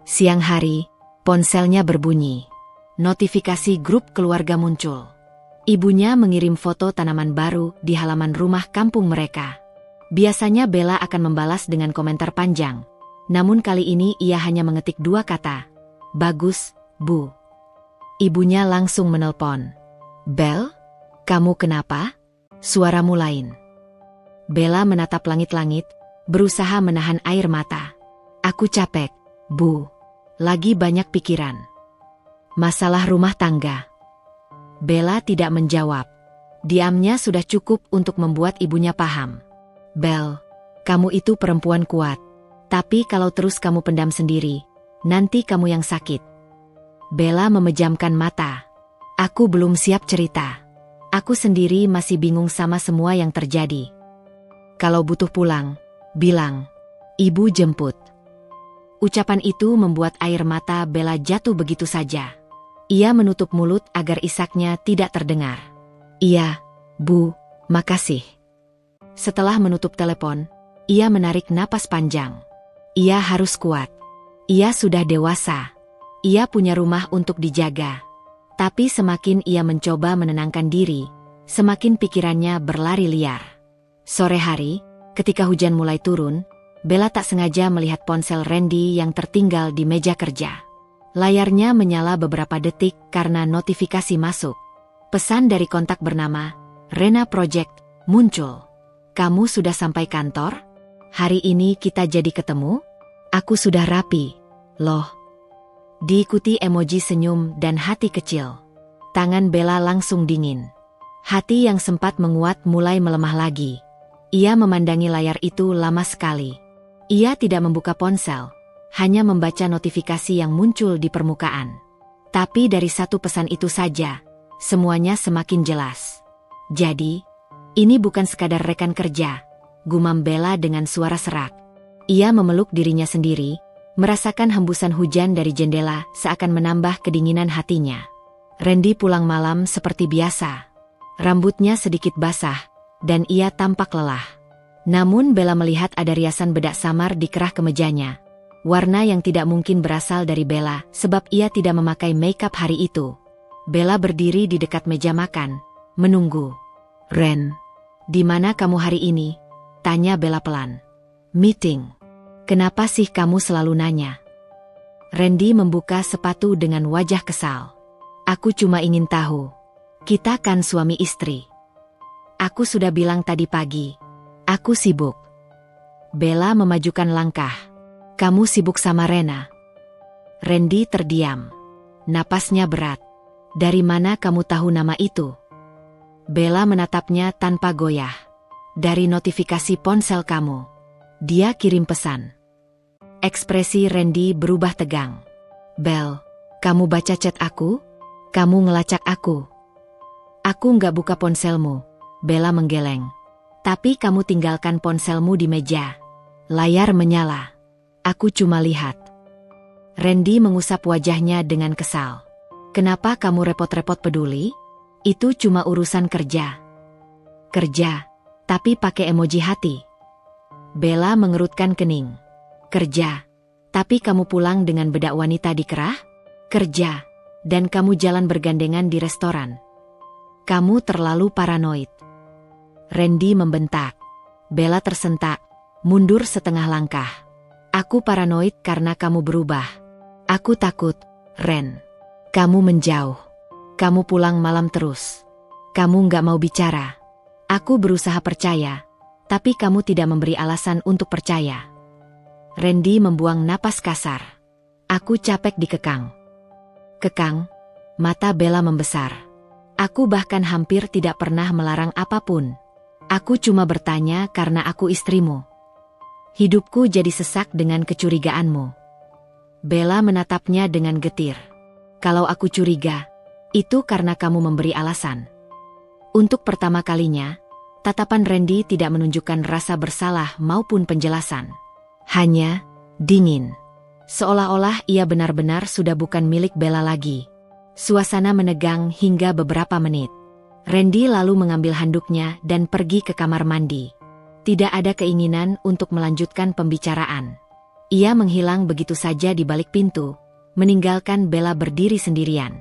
Siang hari, ponselnya berbunyi. Notifikasi grup keluarga muncul. Ibunya mengirim foto tanaman baru di halaman rumah kampung mereka. Biasanya Bella akan membalas dengan komentar panjang. Namun kali ini ia hanya mengetik 2 kata. Bagus, Bu. Ibunya langsung menelpon. Bel, kamu kenapa? Suaramu lain. Bella menatap langit-langit, berusaha menahan air mata. Aku capek, Bu. Lagi banyak pikiran. Masalah rumah tangga. Bella tidak menjawab. Diamnya sudah cukup untuk membuat ibunya paham. Bel, kamu itu perempuan kuat. Tapi kalau terus kamu pendam sendiri, nanti kamu yang sakit. Bella memejamkan mata. Aku belum siap cerita. Aku sendiri masih bingung sama semua yang terjadi. Kalau butuh pulang, bilang. Ibu jemput. Ucapan itu membuat air mata Bella jatuh begitu saja. Ia menutup mulut agar isaknya tidak terdengar. Iya, Bu, makasih. Setelah menutup telepon, ia menarik napas panjang. Ia harus kuat. Ia sudah dewasa. Ia punya rumah untuk dijaga. Tapi semakin ia mencoba menenangkan diri, semakin pikirannya berlari liar. Sore hari, ketika hujan mulai turun, Bella tak sengaja melihat ponsel Randy yang tertinggal di meja kerja. Layarnya menyala beberapa detik karena notifikasi masuk. Pesan dari kontak bernama Rena Project muncul. Kamu sudah sampai kantor? Hari ini kita jadi ketemu? Aku sudah rapi, loh. Diikuti emoji senyum dan hati kecil. Tangan Bella langsung dingin. Hati yang sempat menguat mulai melemah lagi. Ia memandangi layar itu lama sekali. Ia tidak membuka ponsel, hanya membaca notifikasi yang muncul di permukaan. Tapi dari satu pesan itu saja, semuanya semakin jelas. Jadi, ini bukan sekadar rekan kerja, gumam Bella dengan suara serak. Ia memeluk dirinya sendiri, merasakan hembusan hujan dari jendela seakan menambah kedinginan hatinya. Randy pulang malam seperti biasa. Rambutnya sedikit basah, dan ia tampak lelah. Namun Bella melihat ada riasan bedak samar di kerah kemejanya. Warna yang tidak mungkin berasal dari Bella sebab ia tidak memakai makeup hari itu. Bella berdiri di dekat meja makan, menunggu. Ren, di mana kamu hari ini? Tanya Bella pelan. Meeting. Kenapa sih kamu selalu nanya? Randy membuka sepatu dengan wajah kesal. Aku cuma ingin tahu. Kita kan suami istri. Aku sudah bilang tadi pagi. Aku sibuk. Bella memajukan langkah. Kamu sibuk sama Rena? Randy terdiam. Napasnya berat. Dari mana kamu tahu nama itu? Bella menatapnya tanpa goyah. Dari notifikasi ponsel kamu. Dia kirim pesan. Ekspresi Randy berubah tegang. Bel, kamu baca chat aku? Kamu ngelacak aku? Aku nggak buka ponselmu, Bella menggeleng. Tapi kamu tinggalkan ponselmu di meja. Layar menyala. Aku cuma lihat. Randy mengusap wajahnya dengan kesal. Kenapa kamu repot-repot peduli? Itu cuma urusan kerja. Kerja, tapi pakai emoji hati. Bella mengerutkan kening. Kerja, tapi kamu pulang dengan bedak wanita di kerah? Kerja, dan kamu jalan bergandengan di restoran. Kamu terlalu paranoid. Randy membentak. Bella tersentak, mundur setengah langkah. Aku paranoid karena kamu berubah. Aku takut, Ren. Kamu menjauh. Kamu pulang malam terus. Kamu nggak mau bicara. Aku berusaha percaya, tapi kamu tidak memberi alasan untuk percaya. Randy membuang napas kasar. Aku capek dikekang. Kekang, mata Bella membesar. Aku bahkan hampir tidak pernah melarang apapun. Aku cuma bertanya karena aku istrimu. Hidupku jadi sesak dengan kecurigaanmu. Bella menatapnya dengan getir. Kalau aku curiga, itu karena kamu memberi alasan. Untuk pertama kalinya, tatapan Randy tidak menunjukkan rasa bersalah maupun penjelasan. Hanya dingin. Seolah-olah ia benar-benar sudah bukan milik Bella lagi. Suasana menegang hingga beberapa menit. Randy lalu mengambil handuknya dan pergi ke kamar mandi. Tidak ada keinginan untuk melanjutkan pembicaraan. Ia menghilang begitu saja di balik pintu, meninggalkan Bella berdiri sendirian.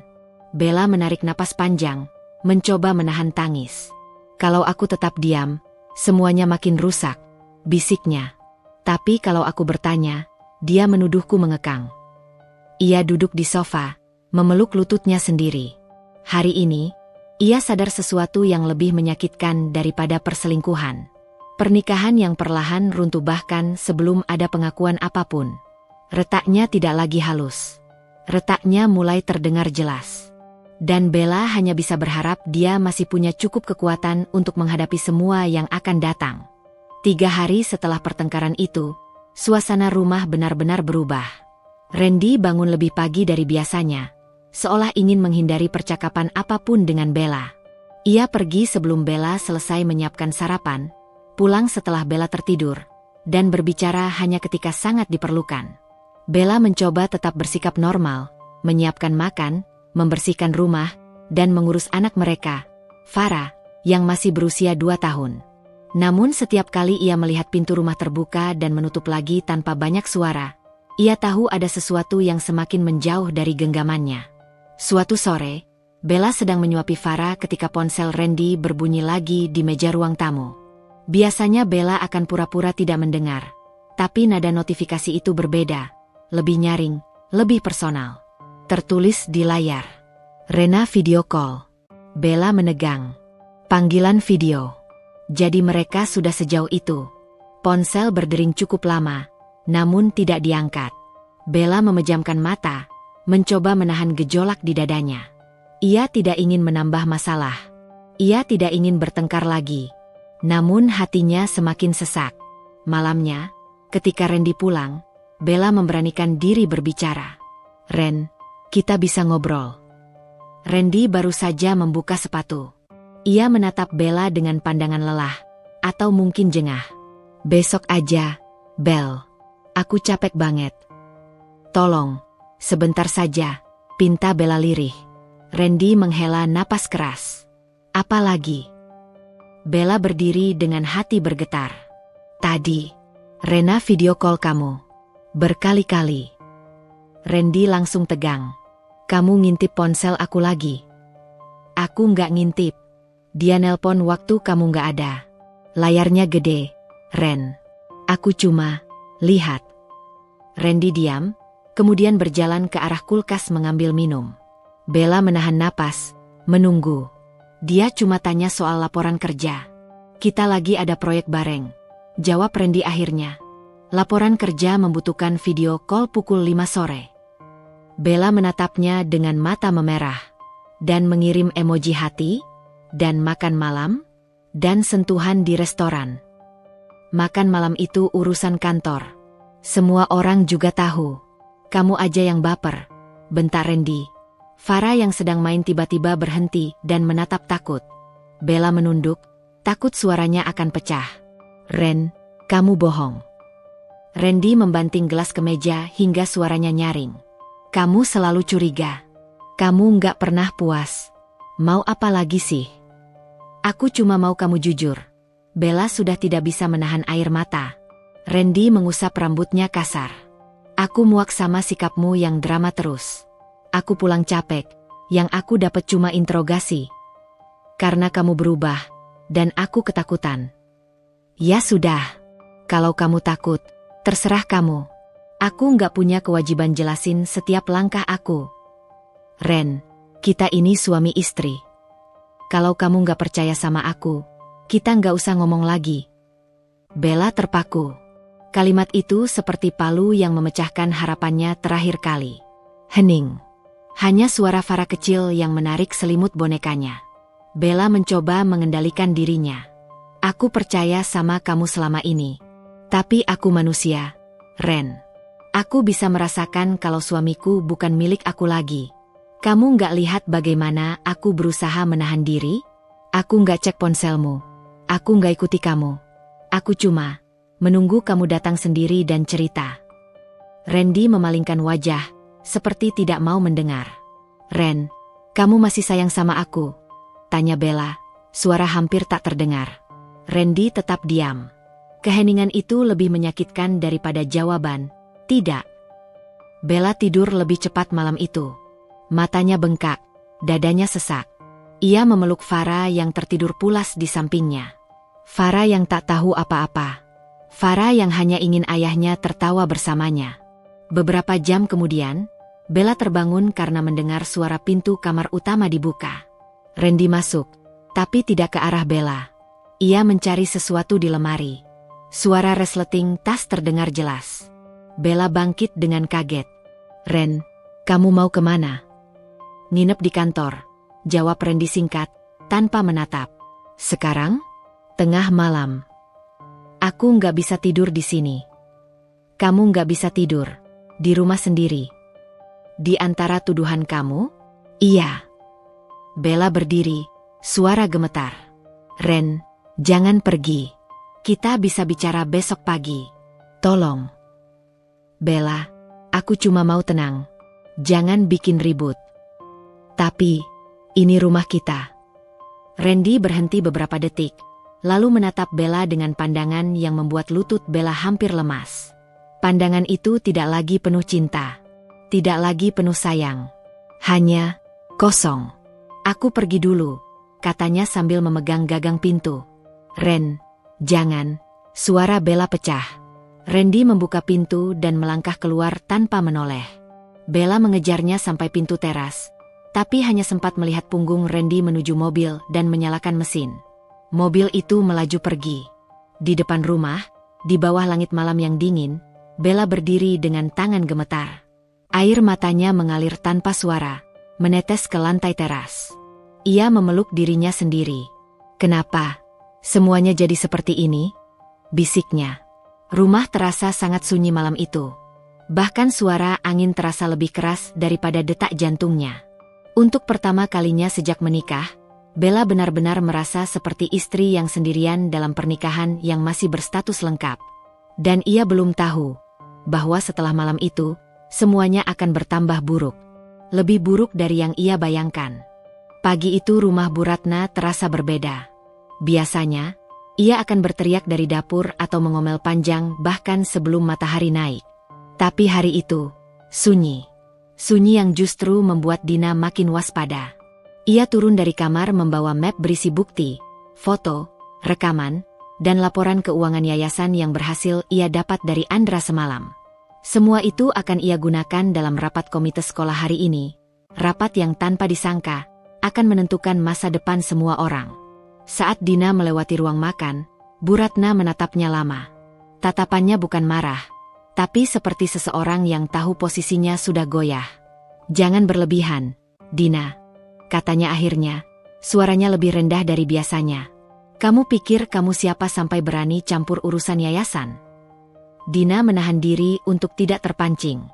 Bella menarik napas panjang, mencoba menahan tangis. Kalau aku tetap diam, semuanya makin rusak, bisiknya. Tapi kalau aku bertanya, dia menuduhku mengekang. Ia duduk di sofa, memeluk lututnya sendiri. Hari ini, ia sadar sesuatu yang lebih menyakitkan daripada perselingkuhan. Pernikahan yang perlahan runtuh bahkan sebelum ada pengakuan apapun. Retaknya tidak lagi halus. Retaknya mulai terdengar jelas. Dan Bella hanya bisa berharap dia masih punya cukup kekuatan untuk menghadapi semua yang akan datang. 3 hari setelah pertengkaran itu, suasana rumah benar-benar berubah. Randy bangun lebih pagi dari biasanya, seolah ingin menghindari percakapan apapun dengan Bella. Ia pergi sebelum Bella selesai menyiapkan sarapan, pulang setelah Bella tertidur, dan berbicara hanya ketika sangat diperlukan. Bella mencoba tetap bersikap normal, menyiapkan makan, membersihkan rumah, dan mengurus anak mereka, Farah, yang masih berusia 2 tahun. Namun setiap kali ia melihat pintu rumah terbuka dan menutup lagi tanpa banyak suara, ia tahu ada sesuatu yang semakin menjauh dari genggamannya. Suatu sore, Bella sedang menyuapi Farah ketika ponsel Randy berbunyi lagi di meja ruang tamu. Biasanya Bella akan pura-pura tidak mendengar, tapi nada notifikasi itu berbeda, lebih nyaring, lebih personal. Tertulis di layar, Rena video call. Bella menegang. Panggilan video. Jadi mereka sudah sejauh itu. Ponsel berdering cukup lama, namun tidak diangkat. Bella memejamkan mata, mencoba menahan gejolak di dadanya. Ia tidak ingin menambah masalah. Ia tidak ingin bertengkar lagi. Namun hatinya semakin sesak. Malamnya, ketika Randy pulang, Bella memberanikan diri berbicara. Ren, kita bisa ngobrol. Randy baru saja membuka sepatu. Ia menatap Bella dengan pandangan lelah, atau mungkin jengah. Besok aja, Bel. Aku capek banget. Tolong, sebentar saja, pinta Bella lirih. Randy menghela napas keras. Apa lagi? Bella berdiri dengan hati bergetar. Tadi, Rena video call kamu. Berkali-kali. Randy langsung tegang. Kamu ngintip ponsel aku lagi. Aku nggak ngintip. Dia nelpon waktu kamu nggak ada. Layarnya gede, Ren. Aku cuma lihat. Randy diam, kemudian berjalan ke arah kulkas mengambil minum. Bella menahan napas, menunggu. Dia cuma tanya soal laporan kerja. Kita lagi ada proyek bareng. Jawab Randy akhirnya. Laporan kerja membutuhkan video call pukul 5 sore. Bella menatapnya dengan mata memerah, dan mengirim emoji hati, dan makan malam, dan sentuhan di restoran. Makan malam itu urusan kantor. Semua orang juga tahu. Kamu aja yang baper, bentak Randy. Farah yang sedang main tiba-tiba berhenti dan menatap takut. Bella menunduk, takut suaranya akan pecah. Ren, kamu bohong. Randy membanting gelas ke meja hingga suaranya nyaring. Kamu selalu curiga. Kamu nggak pernah puas. Mau apa lagi sih? Aku cuma mau kamu jujur. Bella sudah tidak bisa menahan air mata. Randy mengusap rambutnya kasar. Aku muak sama sikapmu yang drama terus. Aku pulang capek. Yang aku dapat cuma interogasi. Karena kamu berubah, dan aku ketakutan. Ya sudah. Kalau kamu takut, terserah kamu. Aku nggak punya kewajiban jelasin setiap langkah aku. Ren, kita ini suami istri. Kalau kamu nggak percaya sama aku, kita nggak usah ngomong lagi. Bella terpaku. Kalimat itu seperti palu yang memecahkan harapannya terakhir kali. Hening. Hanya suara Farah kecil yang menarik selimut bonekanya. Bella mencoba mengendalikan dirinya. Aku percaya sama kamu selama ini. Tapi aku manusia, Ren. Aku bisa merasakan kalau suamiku bukan milik aku lagi. Kamu nggak lihat bagaimana aku berusaha menahan diri? Aku nggak cek ponselmu. Aku nggak ikuti kamu. Aku cuma menunggu kamu datang sendiri dan cerita. Randy memalingkan wajah, seperti tidak mau mendengar. Ren, kamu masih sayang sama aku? Tanya Bella, suara hampir tak terdengar. Randy tetap diam. Keheningan itu lebih menyakitkan daripada jawaban, tidak. Bella tidur lebih cepat malam itu. Matanya bengkak, dadanya sesak. Ia memeluk Farah yang tertidur pulas di sampingnya. Farah yang tak tahu apa-apa. Farah yang hanya ingin ayahnya tertawa bersamanya. Beberapa jam kemudian, Bella terbangun karena mendengar suara pintu kamar utama dibuka. Randy masuk, tapi tidak ke arah Bella. Ia mencari sesuatu di lemari. Suara resleting tas terdengar jelas. Bella bangkit dengan kaget. Ren, kamu mau kemana? Nginep di kantor, jawab Randy singkat, tanpa menatap. Sekarang? Tengah malam. Aku nggak bisa tidur di sini. Kamu nggak bisa tidur di rumah sendiri. Di antara tuduhan kamu? Iya. Bella berdiri, suara gemetar. Ren, jangan pergi. Kita bisa bicara besok pagi. Tolong. Bella, aku cuma mau tenang. Jangan bikin ribut. Tapi, ini rumah kita. Randy berhenti beberapa detik, lalu menatap Bella dengan pandangan yang membuat lutut Bella hampir lemas. Pandangan itu tidak lagi penuh cinta, tidak lagi penuh sayang. Hanya kosong. Aku pergi dulu, katanya sambil memegang gagang pintu. Ren, jangan. Suara Bella pecah. Randy membuka pintu dan melangkah keluar tanpa menoleh. Bella mengejarnya sampai pintu teras, tapi hanya sempat melihat punggung Randy menuju mobil dan menyalakan mesin. Mobil itu melaju pergi. Di depan rumah, di bawah langit malam yang dingin, Bella berdiri dengan tangan gemetar. Air matanya mengalir tanpa suara, menetes ke lantai teras. Ia memeluk dirinya sendiri. Kenapa? Semuanya jadi seperti ini? Bisiknya. Rumah terasa sangat sunyi malam itu. Bahkan suara angin terasa lebih keras daripada detak jantungnya. Untuk pertama kalinya sejak menikah, Bella benar-benar merasa seperti istri yang sendirian dalam pernikahan yang masih berstatus lengkap. Dan ia belum tahu bahwa setelah malam itu, semuanya akan bertambah buruk. Lebih buruk dari yang ia bayangkan. Pagi itu rumah Bu Ratna terasa berbeda. Biasanya, ia akan berteriak dari dapur atau mengomel panjang bahkan sebelum matahari naik. Tapi hari itu, sunyi. Sunyi yang justru membuat Dina makin waspada. Ia turun dari kamar membawa map berisi bukti, foto, rekaman, dan laporan keuangan yayasan yang berhasil ia dapat dari Andra semalam. Semua itu akan ia gunakan dalam rapat komite sekolah hari ini. Rapat yang tanpa disangka akan menentukan masa depan semua orang. Saat Dina melewati ruang makan, Bu Ratna menatapnya lama. Tatapannya bukan marah, tapi seperti seseorang yang tahu posisinya sudah goyah. Jangan berlebihan, Dina, katanya akhirnya, suaranya lebih rendah dari biasanya. Kamu pikir kamu siapa sampai berani campur urusan yayasan? Dina menahan diri untuk tidak terpancing.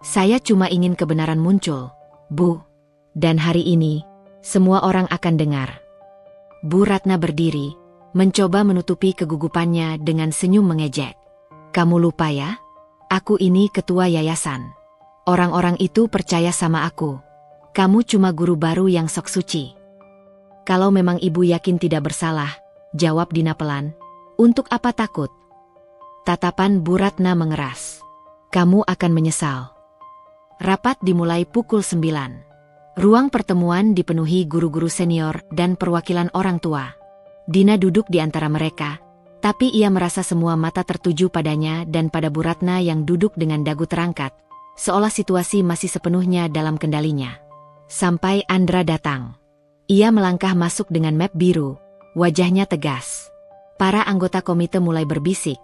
Saya cuma ingin kebenaran muncul, Bu. Dan hari ini, semua orang akan dengar. Bu Ratna berdiri, mencoba menutupi kegugupannya dengan senyum mengejek. Kamu lupa ya? Aku ini ketua yayasan. Orang-orang itu percaya sama aku. Kamu cuma guru baru yang sok suci. Kalau memang ibu yakin tidak bersalah, jawab Dina pelan. Untuk apa takut? Tatapan Bu Ratna mengeras. Kamu akan menyesal. Rapat dimulai pukul 9. Ruang pertemuan dipenuhi guru-guru senior dan perwakilan orang tua. Dina duduk di antara mereka, tapi ia merasa semua mata tertuju padanya dan pada Bu Ratna yang duduk dengan dagu terangkat, seolah situasi masih sepenuhnya dalam kendalinya. Sampai Andra datang. Ia melangkah masuk dengan map biru, wajahnya tegas. Para anggota komite mulai berbisik.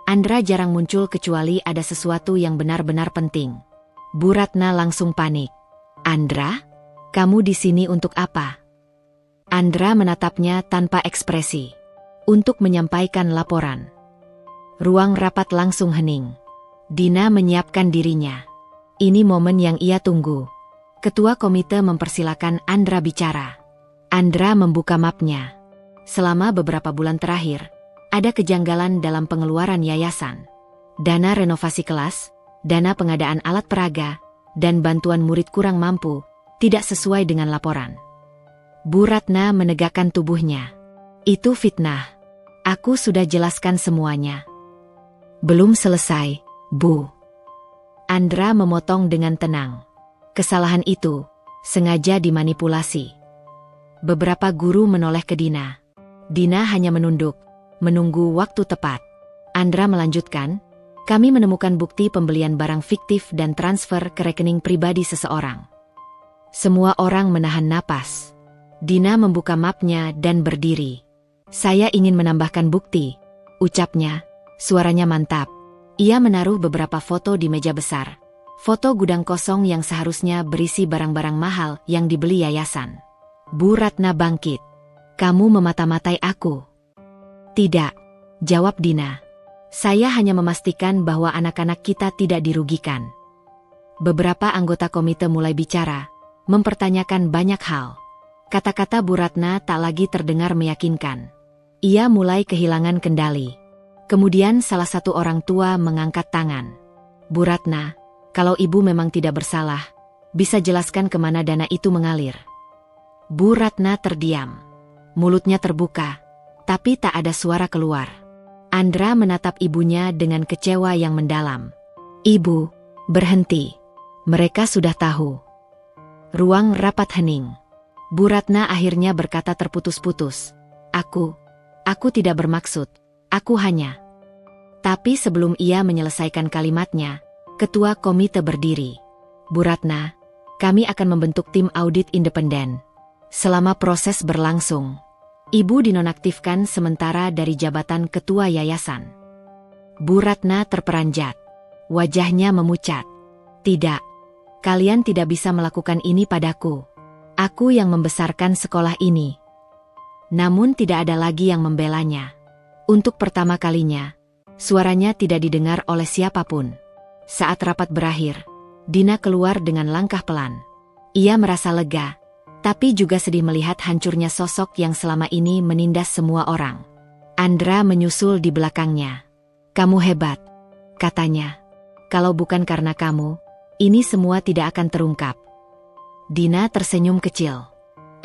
Andra jarang muncul kecuali ada sesuatu yang benar-benar penting. Bu Ratna langsung panik. Andra? Kamu di sini untuk apa? Andra menatapnya tanpa ekspresi. Untuk menyampaikan laporan. Ruang rapat langsung hening. Dina menyiapkan dirinya. Ini momen yang ia tunggu. Ketua komite mempersilakan Andra bicara. Andra membuka mapnya. Selama beberapa bulan terakhir, ada kejanggalan dalam pengeluaran yayasan. Dana renovasi kelas, dana pengadaan alat peraga, dan bantuan murid kurang mampu, tidak sesuai dengan laporan. Bu Ratna menegakkan tubuhnya. Itu fitnah. Aku sudah jelaskan semuanya. Belum selesai, Bu. Andra memotong dengan tenang. Kesalahan itu sengaja dimanipulasi. Beberapa guru menoleh ke Dina. Dina hanya menunduk, menunggu waktu tepat. Andra melanjutkan, kami menemukan bukti pembelian barang fiktif dan transfer ke rekening pribadi seseorang. Semua orang menahan napas. Dina membuka mapnya dan berdiri. Saya ingin menambahkan bukti, ucapnya, suaranya mantap. Ia menaruh beberapa foto di meja besar. Foto gudang kosong yang seharusnya berisi barang-barang mahal yang dibeli yayasan. Bu Ratna bangkit. Kamu memata-matai aku. Tidak, jawab Dina. Saya hanya memastikan bahwa anak-anak kita tidak dirugikan. Beberapa anggota komite mulai bicara, mempertanyakan banyak hal. Kata-kata Bu Ratna tak lagi terdengar meyakinkan. Ia mulai kehilangan kendali. Kemudian salah satu orang tua mengangkat tangan. Bu Ratna, kalau ibu memang tidak bersalah, bisa jelaskan kemana dana itu mengalir. Bu Ratna terdiam. Mulutnya terbuka, tapi tak ada suara keluar. Andra menatap ibunya dengan kecewa yang mendalam. Ibu, berhenti. Mereka sudah tahu. Ruang rapat hening. Bu Ratna akhirnya berkata terputus-putus. Aku tidak bermaksud. Aku hanya. Tapi sebelum ia menyelesaikan kalimatnya, ketua komite berdiri. Bu Ratna, kami akan membentuk tim audit independen. Selama proses berlangsung, ibu dinonaktifkan sementara dari jabatan ketua yayasan. Bu Ratna terperanjat. Wajahnya memucat. Tidak, kalian tidak bisa melakukan ini padaku. Aku yang membesarkan sekolah ini. Namun tidak ada lagi yang membelanya. Untuk pertama kalinya, suaranya tidak didengar oleh siapapun. Saat rapat berakhir, Dina keluar dengan langkah pelan. Ia merasa lega, tapi juga sedih melihat hancurnya sosok yang selama ini menindas semua orang. Andra menyusul di belakangnya. Kamu hebat, katanya. Kalau bukan karena kamu, ini semua tidak akan terungkap. Dina tersenyum kecil.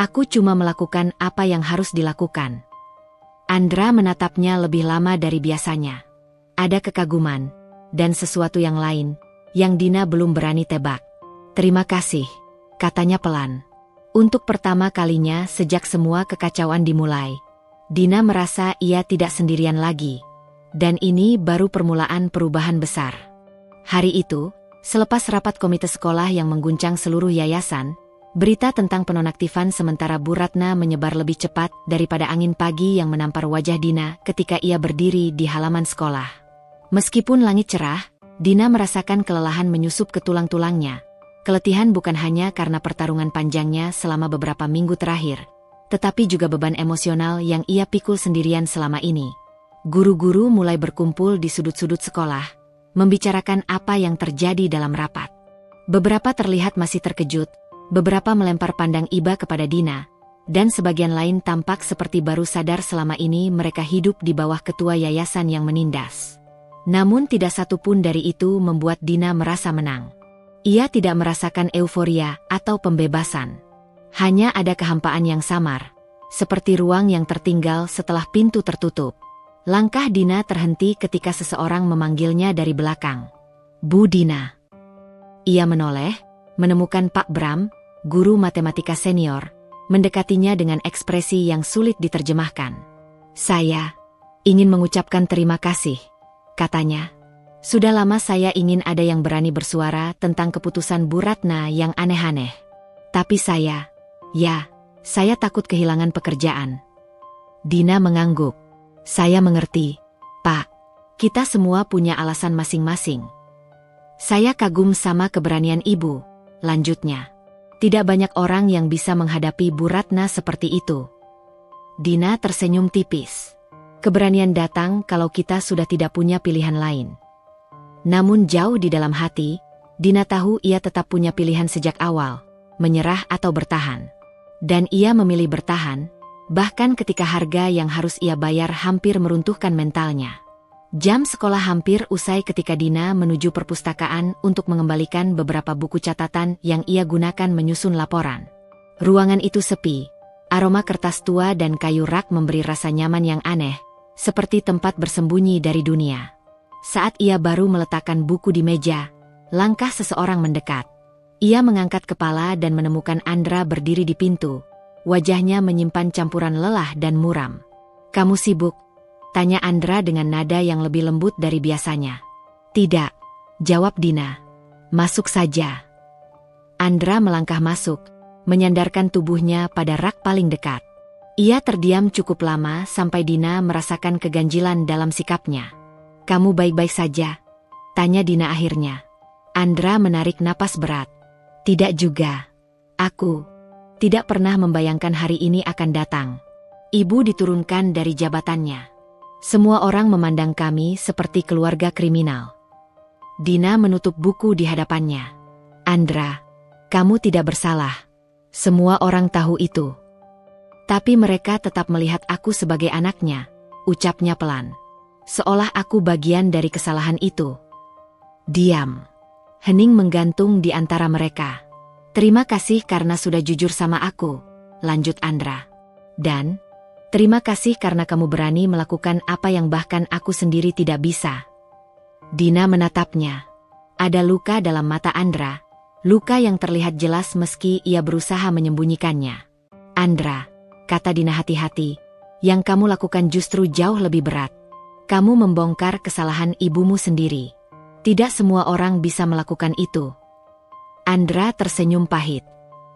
Aku cuma melakukan apa yang harus dilakukan. Andra menatapnya lebih lama dari biasanya. Ada kekaguman, dan sesuatu yang lain, yang Dina belum berani tebak. Terima kasih, katanya pelan. Untuk pertama kalinya sejak semua kekacauan dimulai, Dina merasa ia tidak sendirian lagi. Dan ini baru permulaan perubahan besar. Hari itu, selepas rapat komite sekolah yang mengguncang seluruh yayasan, berita tentang penonaktifan sementara Bu Ratna menyebar lebih cepat daripada angin pagi yang menampar wajah Dina ketika ia berdiri di halaman sekolah. Meskipun langit cerah, Dina merasakan kelelahan menyusup ke tulang-tulangnya. Keletihan bukan hanya karena pertarungan panjangnya selama beberapa minggu terakhir, tetapi juga beban emosional yang ia pikul sendirian selama ini. Guru-guru mulai berkumpul di sudut-sudut sekolah, membicarakan apa yang terjadi dalam rapat. Beberapa terlihat masih terkejut, beberapa melempar pandang iba kepada Dina, dan sebagian lain tampak seperti baru sadar selama ini mereka hidup di bawah ketua yayasan yang menindas. Namun tidak satu pun dari itu membuat Dina merasa menang. Ia tidak merasakan euforia atau pembebasan. Hanya ada kehampaan yang samar, seperti ruang yang tertinggal setelah pintu tertutup. Langkah Dina terhenti ketika seseorang memanggilnya dari belakang. Bu Dina. Ia menoleh, menemukan Pak Bram, guru matematika senior, mendekatinya dengan ekspresi yang sulit diterjemahkan. Saya ingin mengucapkan terima kasih, katanya. Sudah lama saya ingin ada yang berani bersuara tentang keputusan Bu Ratna yang aneh-aneh. Tapi saya takut kehilangan pekerjaan. Dina mengangguk. Saya mengerti, Pak. Kita semua punya alasan masing-masing. Saya kagum sama keberanian ibu, lanjutnya. Tidak banyak orang yang bisa menghadapi Bu Ratna seperti itu. Dina tersenyum tipis. Keberanian datang kalau kita sudah tidak punya pilihan lain. Namun jauh di dalam hati, Dina tahu ia tetap punya pilihan sejak awal, menyerah atau bertahan. Dan ia memilih bertahan, bahkan ketika harga yang harus ia bayar hampir meruntuhkan mentalnya. Jam sekolah hampir usai ketika Dina menuju perpustakaan untuk mengembalikan beberapa buku catatan yang ia gunakan menyusun laporan. Ruangan itu sepi, aroma kertas tua dan kayu rak memberi rasa nyaman yang aneh, seperti tempat bersembunyi dari dunia. Saat ia baru meletakkan buku di meja, langkah seseorang mendekat. Ia mengangkat kepala dan menemukan Andra berdiri di pintu. Wajahnya menyimpan campuran lelah dan muram. "Kamu sibuk?" tanya Andra dengan nada yang lebih lembut dari biasanya. "Tidak," jawab Dina. "Masuk saja." Andra melangkah masuk, menyandarkan tubuhnya pada rak paling dekat. Ia terdiam cukup lama sampai Dina merasakan keganjilan dalam sikapnya. "Kamu baik-baik saja?" tanya Dina akhirnya. Andra menarik napas berat. "Tidak juga. Aku tidak pernah membayangkan hari ini akan datang." Ibu diturunkan dari jabatannya. "Semua orang memandang kami seperti keluarga kriminal." Dina menutup buku di hadapannya. "Andra, kamu tidak bersalah. Semua orang tahu itu. Tapi mereka tetap melihat aku sebagai anaknya," ucapnya pelan. "Seolah aku bagian dari kesalahan itu." Diam. Hening menggantung di antara mereka. "Terima kasih karena sudah jujur sama aku," lanjut Andra. "Dan terima kasih karena kamu berani melakukan apa yang bahkan aku sendiri tidak bisa." Dina menatapnya. Ada luka dalam mata Andra, luka yang terlihat jelas meski ia berusaha menyembunyikannya. "Andra," kata Dina hati-hati, "yang kamu lakukan justru jauh lebih berat. Kamu membongkar kesalahan ibumu sendiri. Tidak semua orang bisa melakukan itu." Andra tersenyum pahit.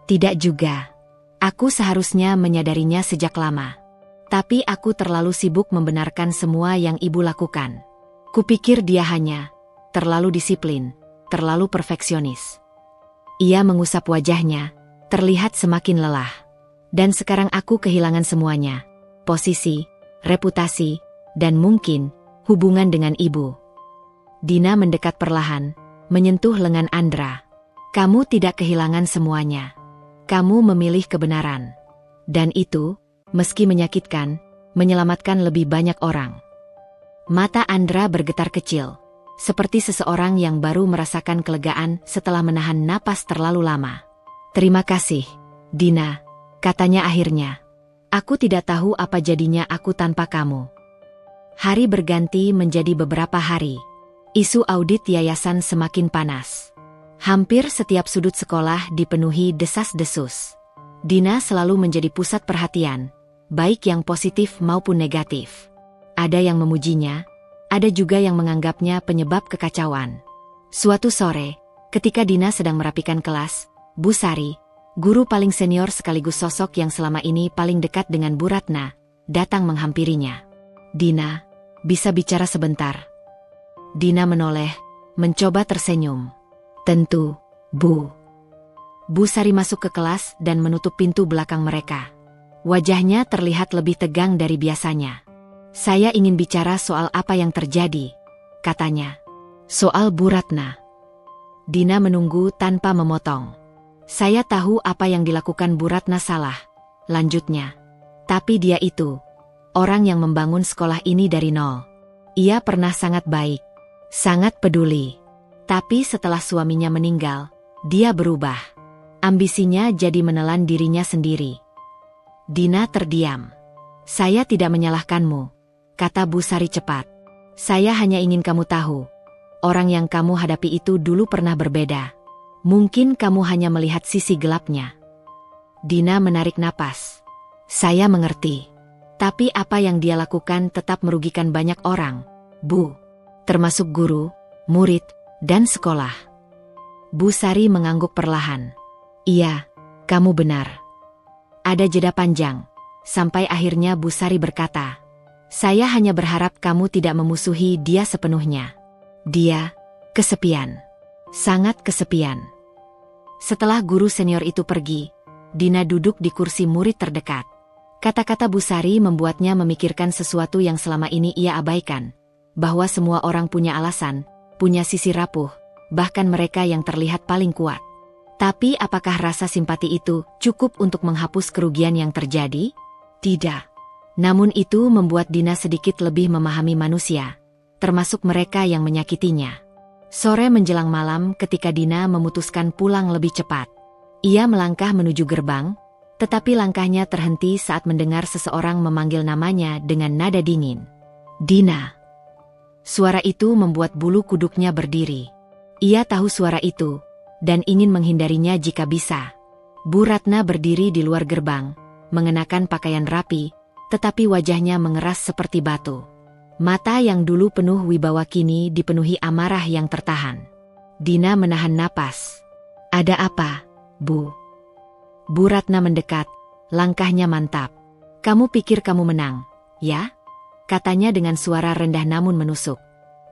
"Tidak juga. Aku seharusnya menyadarinya sejak lama. Tapi aku terlalu sibuk membenarkan semua yang ibu lakukan. Kupikir dia hanya terlalu disiplin, terlalu perfeksionis." Ia mengusap wajahnya, terlihat semakin lelah. "Dan sekarang aku kehilangan semuanya. Posisi, reputasi, dan mungkin hubungan dengan ibu." Dina mendekat perlahan, menyentuh lengan Andra. "Kamu tidak kehilangan semuanya. Kamu memilih kebenaran. Dan itu, meski menyakitkan, menyelamatkan lebih banyak orang." Mata Andra bergetar kecil, seperti seseorang yang baru merasakan kelegaan setelah menahan napas terlalu lama. "Terima kasih, Dina," katanya akhirnya. "Aku tidak tahu apa jadinya aku tanpa kamu." Hari berganti menjadi beberapa hari. Isu audit yayasan semakin panas. Hampir setiap sudut sekolah dipenuhi desas-desus. Dina selalu menjadi pusat perhatian, baik yang positif maupun negatif. Ada yang memujinya, ada juga yang menganggapnya penyebab kekacauan. Suatu sore, ketika Dina sedang merapikan kelas, Bu Sari, guru paling senior sekaligus sosok yang selama ini paling dekat dengan Bu Ratna, datang menghampirinya. "Dina, bisa bicara sebentar?" Dina menoleh, mencoba tersenyum. "Tentu, Bu." Bu Sari masuk ke kelas dan menutup pintu belakang mereka. Wajahnya terlihat lebih tegang dari biasanya. "Saya ingin bicara soal apa yang terjadi," katanya. "Soal Bu Ratna." Dina menunggu tanpa memotong. "Saya tahu apa yang dilakukan Bu Ratna salah," lanjutnya. "Tapi dia itu orang yang membangun sekolah ini dari nol. Ia pernah sangat baik, sangat peduli. Tapi setelah suaminya meninggal, dia berubah. Ambisinya jadi menelan dirinya sendiri." Dina terdiam. "Saya tidak menyalahkanmu," kata Bu Sari cepat. "Saya hanya ingin kamu tahu, orang yang kamu hadapi itu dulu pernah berbeda. Mungkin kamu hanya melihat sisi gelapnya." Dina menarik napas. "Saya mengerti. Tapi apa yang dia lakukan tetap merugikan banyak orang, Bu. Termasuk guru, murid, dan sekolah." Bu Sari mengangguk perlahan. "Iya, kamu benar." Ada jeda panjang, sampai akhirnya Bu Sari berkata, "Saya hanya berharap kamu tidak memusuhi dia sepenuhnya. Dia kesepian, sangat kesepian." Setelah guru senior itu pergi, Dina duduk di kursi murid terdekat. Kata-kata Bu Sari membuatnya memikirkan sesuatu yang selama ini ia abaikan. Bahwa semua orang punya alasan, punya sisi rapuh, bahkan mereka yang terlihat paling kuat. Tapi apakah rasa simpati itu cukup untuk menghapus kerugian yang terjadi? Tidak. Namun itu membuat Dina sedikit lebih memahami manusia, termasuk mereka yang menyakitinya. Sore menjelang malam ketika Dina memutuskan pulang lebih cepat. Ia melangkah menuju gerbang, tetapi langkahnya terhenti saat mendengar seseorang memanggil namanya dengan nada dingin. Dina. Suara itu membuat bulu kuduknya berdiri. Ia tahu suara itu, dan ingin menghindarinya jika bisa. Bu Ratna berdiri di luar gerbang, mengenakan pakaian rapi, tetapi wajahnya mengeras seperti batu. Mata yang dulu penuh wibawa kini dipenuhi amarah yang tertahan. Dina menahan napas. Ada apa, Bu? Bu Ratna mendekat, langkahnya mantap. Kamu pikir kamu menang, ya? Katanya dengan suara rendah namun menusuk.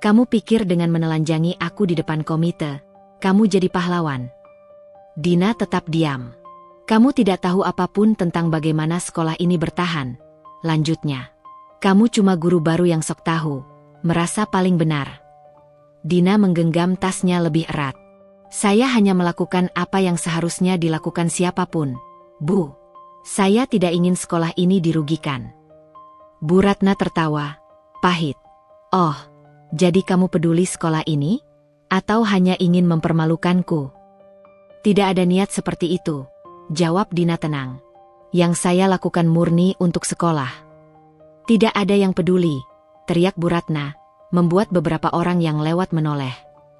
Kamu pikir dengan menelanjangi aku di depan komite, kamu jadi pahlawan? Dina tetap diam. Kamu tidak tahu apapun tentang bagaimana sekolah ini bertahan, lanjutnya. Kamu cuma guru baru yang sok tahu, merasa paling benar. Dina menggenggam tasnya lebih erat. Saya hanya melakukan apa yang seharusnya dilakukan siapapun. Bu, saya tidak ingin sekolah ini dirugikan. Bu Ratna tertawa, pahit. Oh, jadi kamu peduli sekolah ini? Atau hanya ingin mempermalukanku? Tidak ada niat seperti itu, jawab Dina tenang. Yang saya lakukan murni untuk sekolah. Tidak ada yang peduli, teriak Bu Ratna, membuat beberapa orang yang lewat menoleh.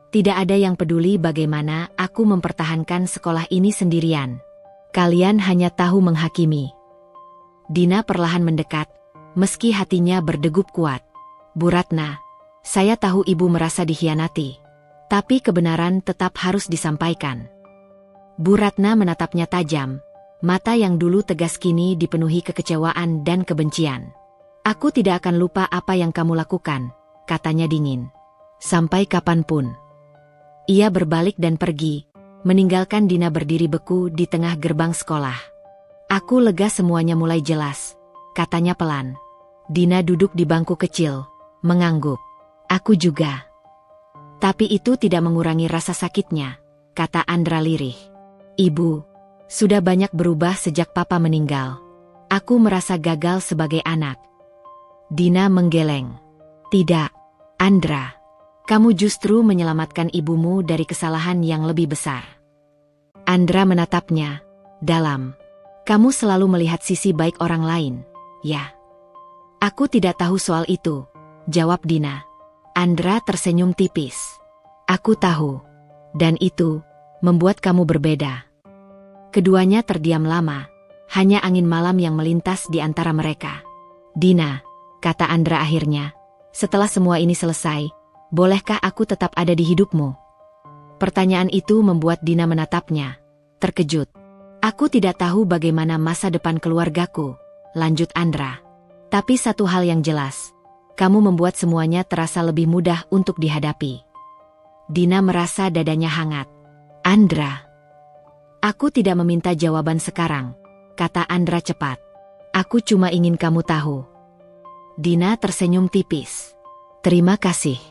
Tidak ada yang peduli bagaimana aku mempertahankan sekolah ini sendirian. Kalian hanya tahu menghakimi. Dina perlahan mendekat, meski hatinya berdegup kuat. Bu Ratna, saya tahu ibu merasa dikhianati. Tapi kebenaran tetap harus disampaikan. Bu Ratna menatapnya tajam, mata yang dulu tegas kini dipenuhi kekecewaan dan kebencian. Aku tidak akan lupa apa yang kamu lakukan, katanya dingin. Sampai kapanpun. Ia berbalik dan pergi, meninggalkan Dina berdiri beku di tengah gerbang sekolah. Aku lega semuanya mulai jelas, katanya pelan. Dina duduk di bangku kecil, mengangguk. Aku juga. Tapi itu tidak mengurangi rasa sakitnya, kata Andra lirih. Ibu, sudah banyak berubah sejak papa meninggal. Aku merasa gagal sebagai anak. Dina menggeleng. Tidak, Andra. Kamu justru menyelamatkan ibumu dari kesalahan yang lebih besar. Andra menatapnya, dalam. Kamu selalu melihat sisi baik orang lain, ya? Aku tidak tahu soal itu, jawab Dina. Andra tersenyum tipis. Aku tahu. Dan itu membuat kamu berbeda. Keduanya terdiam lama, hanya angin malam yang melintas di antara mereka. Dina, kata Andra akhirnya, setelah semua ini selesai, bolehkah aku tetap ada di hidupmu? Pertanyaan itu membuat Dina menatapnya, terkejut. Aku tidak tahu bagaimana masa depan keluargaku, lanjut Andra. Tapi satu hal yang jelas, kamu membuat semuanya terasa lebih mudah untuk dihadapi. Dina merasa dadanya hangat. Andra. Aku tidak meminta jawaban sekarang, kata Andra cepat. Aku cuma ingin kamu tahu. Dina tersenyum tipis. Terima kasih.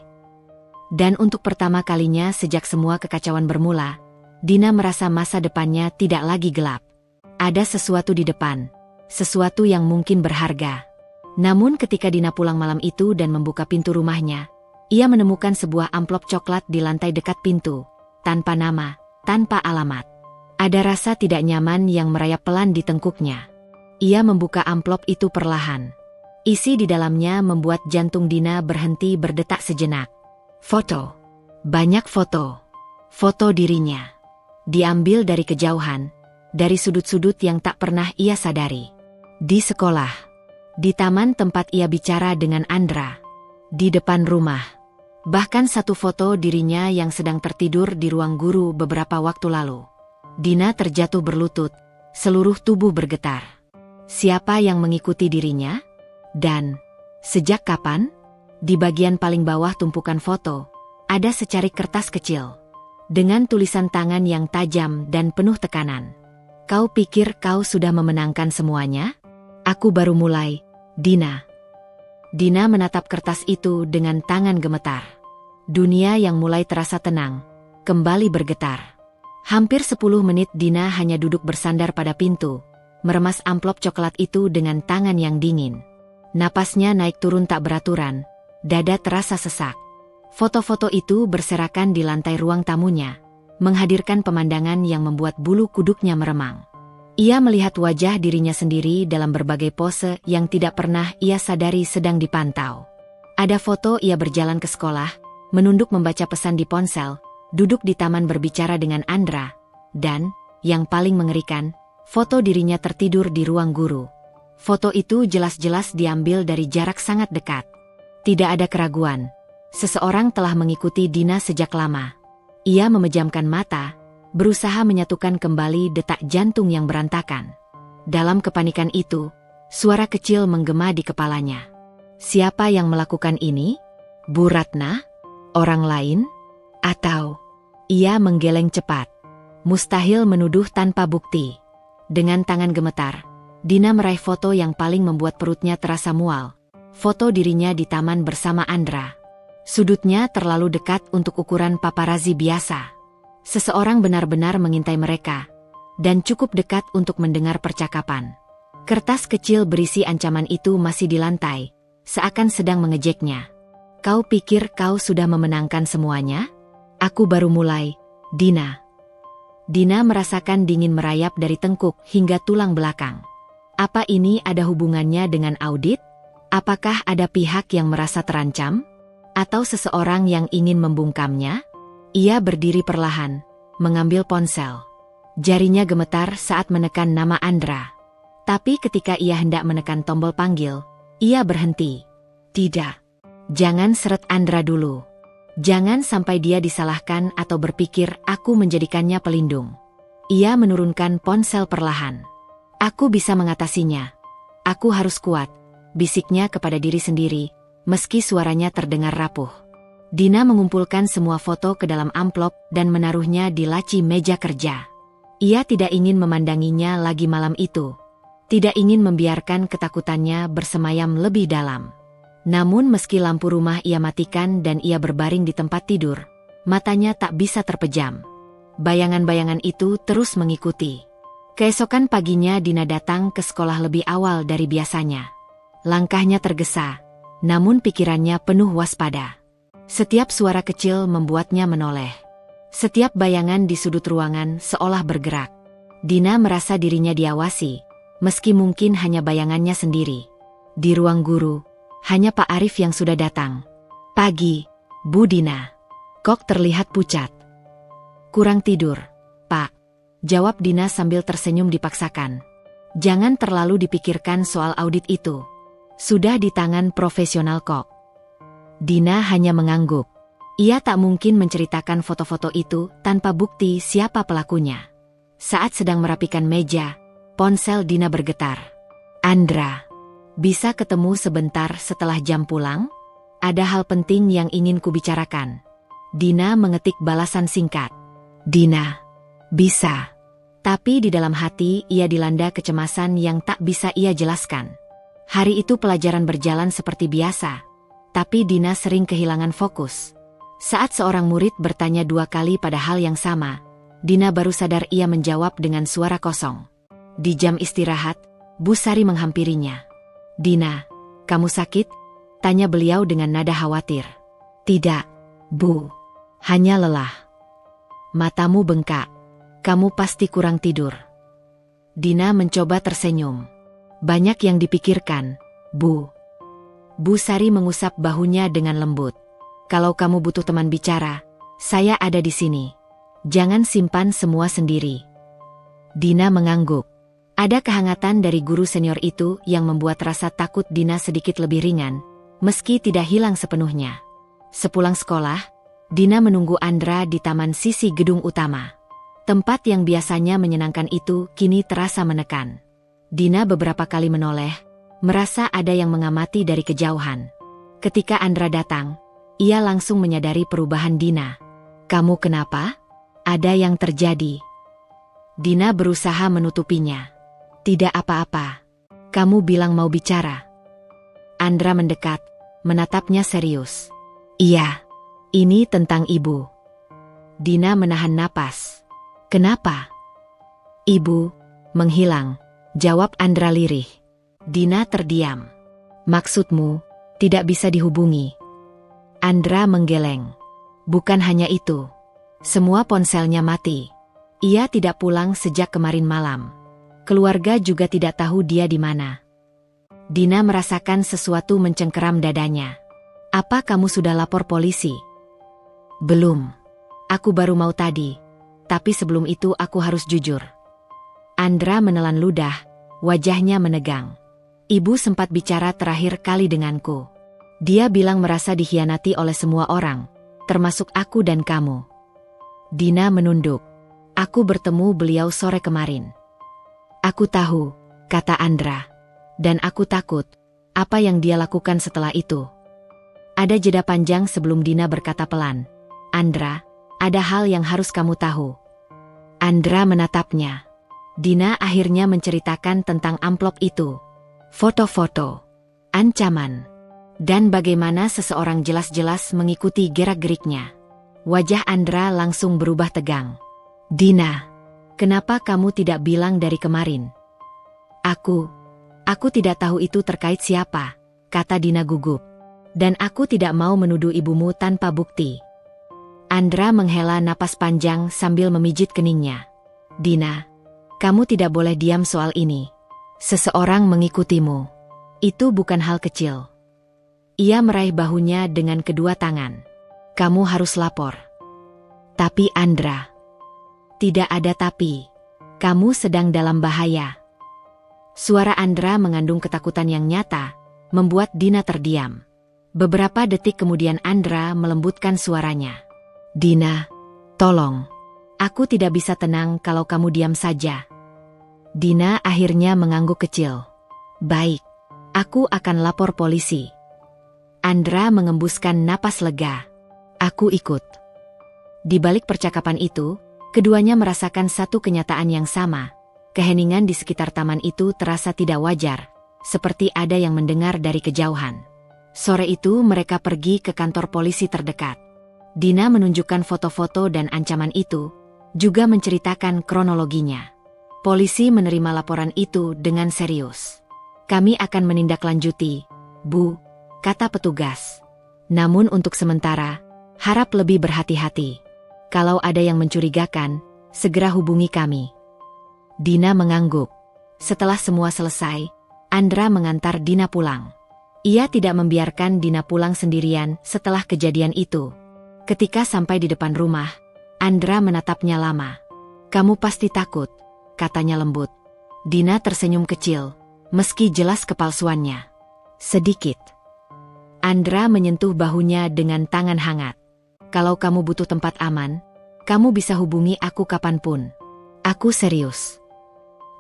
Dan untuk pertama kalinya sejak semua kekacauan bermula, Dina merasa masa depannya tidak lagi gelap. Ada sesuatu di depan, sesuatu yang mungkin berharga. Namun ketika Dina pulang malam itu dan membuka pintu rumahnya, ia menemukan sebuah amplop coklat di lantai dekat pintu, tanpa nama, tanpa alamat. Ada rasa tidak nyaman yang merayap pelan di tengkuknya. Ia membuka amplop itu perlahan. Isi di dalamnya membuat jantung Dina berhenti berdetak sejenak. Foto. Banyak foto. Foto dirinya. Diambil dari kejauhan, dari sudut-sudut yang tak pernah ia sadari. Di sekolah. Di taman tempat ia bicara dengan Andra. Di depan rumah. Bahkan satu foto dirinya yang sedang tertidur di ruang guru beberapa waktu lalu. Dina terjatuh berlutut, seluruh tubuh bergetar. Siapa yang mengikuti dirinya? Dan, sejak kapan? Di bagian paling bawah tumpukan foto, ada secarik kertas kecil. dengan tulisan tangan yang tajam dan penuh tekanan. Kau pikir kau sudah memenangkan semuanya? Aku baru mulai, Dina. Dina menatap kertas itu dengan tangan gemetar. Dunia yang mulai terasa tenang, kembali bergetar. Hampir 10 menit Dina hanya duduk bersandar pada pintu, meremas amplop coklat itu dengan tangan yang dingin. Napasnya naik turun tak beraturan, dada terasa sesak. Foto-foto itu berserakan di lantai ruang tamunya, menghadirkan pemandangan yang membuat bulu kuduknya meremang. Ia melihat wajah dirinya sendiri dalam berbagai pose yang tidak pernah ia sadari sedang dipantau. Ada foto ia berjalan ke sekolah, menunduk membaca pesan di ponsel, duduk di taman berbicara dengan Andra, dan, yang paling mengerikan, foto dirinya tertidur di ruang guru. Foto itu jelas-jelas diambil dari jarak sangat dekat. Tidak ada keraguan. Seseorang telah mengikuti Dina sejak lama. Ia memejamkan mata, berusaha menyatukan kembali detak jantung yang berantakan. Dalam kepanikan itu, suara kecil menggema di kepalanya. Siapa yang melakukan ini? Bu Ratna? Orang lain? Atau? Ia menggeleng cepat. Mustahil menuduh tanpa bukti. Dengan tangan gemetar, Dina meraih foto yang paling membuat perutnya terasa mual. Foto dirinya di taman bersama Andra. Sudutnya terlalu dekat untuk ukuran paparazi biasa. Seseorang benar-benar mengintai mereka, dan cukup dekat untuk mendengar percakapan. Kertas kecil berisi ancaman itu masih di lantai, seakan sedang mengejeknya. Kau pikir kau sudah memenangkan semuanya? Aku baru mulai, Dina. Dina merasakan dingin merayap dari tengkuk hingga tulang belakang. Apa ini ada hubungannya dengan audit? Apakah ada pihak yang merasa terancam? Atau seseorang yang ingin membungkamnya? Ia berdiri perlahan, mengambil ponsel. Jarinya gemetar saat menekan nama Andra. Tapi ketika ia hendak menekan tombol panggil, ia berhenti. Tidak. Jangan seret Andra dulu. Jangan sampai dia disalahkan atau berpikir aku menjadikannya pelindung. Ia menurunkan ponsel perlahan. Aku bisa mengatasinya. Aku harus kuat, bisiknya kepada diri sendiri. Meski suaranya terdengar rapuh. Dina mengumpulkan semua foto ke dalam amplop dan menaruhnya di laci meja kerja. Ia tidak ingin memandanginya lagi malam itu. Tidak ingin membiarkan ketakutannya bersemayam lebih dalam. Namun meski lampu rumah ia matikan dan ia berbaring di tempat tidur, matanya tak bisa terpejam. Bayangan-bayangan itu terus mengikuti. Keesokan paginya Dina datang ke sekolah lebih awal dari biasanya. Langkahnya tergesa. Namun pikirannya penuh waspada. Setiap suara kecil membuatnya menoleh. Setiap bayangan di sudut ruangan seolah bergerak. Dina merasa dirinya diawasi, meski mungkin hanya bayangannya sendiri. Di ruang guru, hanya Pak Arif yang sudah datang. Pagi, Bu Dina. Kok terlihat pucat. Kurang tidur, Pak. Jawab Dina sambil tersenyum dipaksakan. Jangan terlalu dipikirkan soal audit itu. Sudah di tangan profesional kok. Dina hanya mengangguk. Ia tak mungkin menceritakan foto-foto itu tanpa bukti siapa pelakunya. Saat sedang merapikan meja, ponsel Dina bergetar. Andra, bisa ketemu sebentar setelah jam pulang? Ada hal penting yang ingin kubicarakan. Dina mengetik balasan singkat. Dina, bisa. Tapi di dalam hati ia dilanda kecemasan yang tak bisa ia jelaskan. Hari itu pelajaran berjalan seperti biasa, tapi Dina sering kehilangan fokus. Saat seorang murid bertanya 2 kali pada hal yang sama, Dina baru sadar ia menjawab dengan suara kosong. Di jam istirahat, Bu Sari menghampirinya. Dina, kamu sakit? Tanya beliau dengan nada khawatir. Tidak, Bu. Hanya lelah. Matamu bengkak. Kamu pasti kurang tidur. Dina mencoba tersenyum. Banyak yang dipikirkan, Bu. Bu Sari mengusap bahunya dengan lembut. Kalau kamu butuh teman bicara, saya ada di sini. Jangan simpan semua sendiri. Dina mengangguk. Ada kehangatan dari guru senior itu yang membuat rasa takut Dina sedikit lebih ringan, meski tidak hilang sepenuhnya. Sepulang sekolah, Dina menunggu Andra di taman sisi gedung utama. Tempat yang biasanya menyenangkan itu kini terasa menekan. Dina beberapa kali menoleh, merasa ada yang mengamati dari kejauhan. Ketika Andra datang, ia langsung menyadari perubahan Dina. Kamu kenapa? Ada yang terjadi. Dina berusaha menutupinya. Tidak apa-apa. Kamu bilang mau bicara. Andra mendekat, menatapnya serius. Iya, ini tentang ibu. Dina menahan napas. Kenapa? Ibu menghilang, jawab Andra lirih. Dina terdiam. Maksudmu, tidak bisa dihubungi? Andra menggeleng. Bukan hanya itu. Semua ponselnya mati. Ia tidak pulang sejak kemarin malam. Keluarga juga tidak tahu dia di mana. Dina merasakan sesuatu mencengkeram dadanya. Apa kamu sudah lapor polisi? Belum. Aku baru mau tadi. Tapi sebelum itu aku harus jujur. Andra menelan ludah, wajahnya menegang. Ibu sempat bicara terakhir kali denganku. Dia bilang merasa dikhianati oleh semua orang, termasuk aku dan kamu. Dina menunduk. Aku bertemu beliau sore kemarin. Aku tahu, kata Andra. Dan aku takut, apa yang dia lakukan setelah itu. Ada jeda panjang sebelum Dina berkata pelan. Andra, ada hal yang harus kamu tahu. Andra menatapnya. Dina akhirnya menceritakan tentang amplop itu. Foto-foto, ancaman, dan bagaimana seseorang jelas-jelas mengikuti gerak-geriknya. Wajah Andra langsung berubah tegang. Dina, kenapa kamu tidak bilang dari kemarin? Aku tidak tahu itu terkait siapa, kata Dina gugup. Dan aku tidak mau menuduh ibumu tanpa bukti. Andra menghela napas panjang sambil memijit keningnya. Dina, kamu tidak boleh diam soal ini. Seseorang mengikutimu. Itu bukan hal kecil. Ia meraih bahunya dengan kedua tangan. Kamu harus lapor. Tapi Andra. Tidak ada tapi. Kamu sedang dalam bahaya. Suara Andra mengandung ketakutan yang nyata, membuat Dina terdiam. Beberapa detik kemudian Andra melembutkan suaranya. Dina, tolong. Aku tidak bisa tenang kalau kamu diam saja. Dina akhirnya mengangguk kecil. Baik, aku akan lapor polisi. Andra mengembuskan napas lega. Aku ikut. Di balik percakapan itu, keduanya merasakan satu kenyataan yang sama. Keheningan di sekitar taman itu terasa tidak wajar, seperti ada yang mendengar dari kejauhan. Sore itu mereka pergi ke kantor polisi terdekat. Dina menunjukkan foto-foto dan ancaman itu, juga menceritakan kronologinya. Polisi menerima laporan itu dengan serius. Kami akan menindaklanjuti, Bu, kata petugas. Namun untuk sementara, harap lebih berhati-hati. Kalau ada yang mencurigakan, segera hubungi kami. Dina mengangguk. Setelah semua selesai, Andra mengantar Dina pulang. Ia tidak membiarkan Dina pulang sendirian setelah kejadian itu. Ketika sampai di depan rumah, Andra menatapnya lama. Kamu pasti takut, katanya lembut. Dina tersenyum kecil, meski jelas kepalsuannya. Sedikit. Andra menyentuh bahunya dengan tangan hangat. Kalau kamu butuh tempat aman, kamu bisa hubungi aku kapanpun. Aku serius.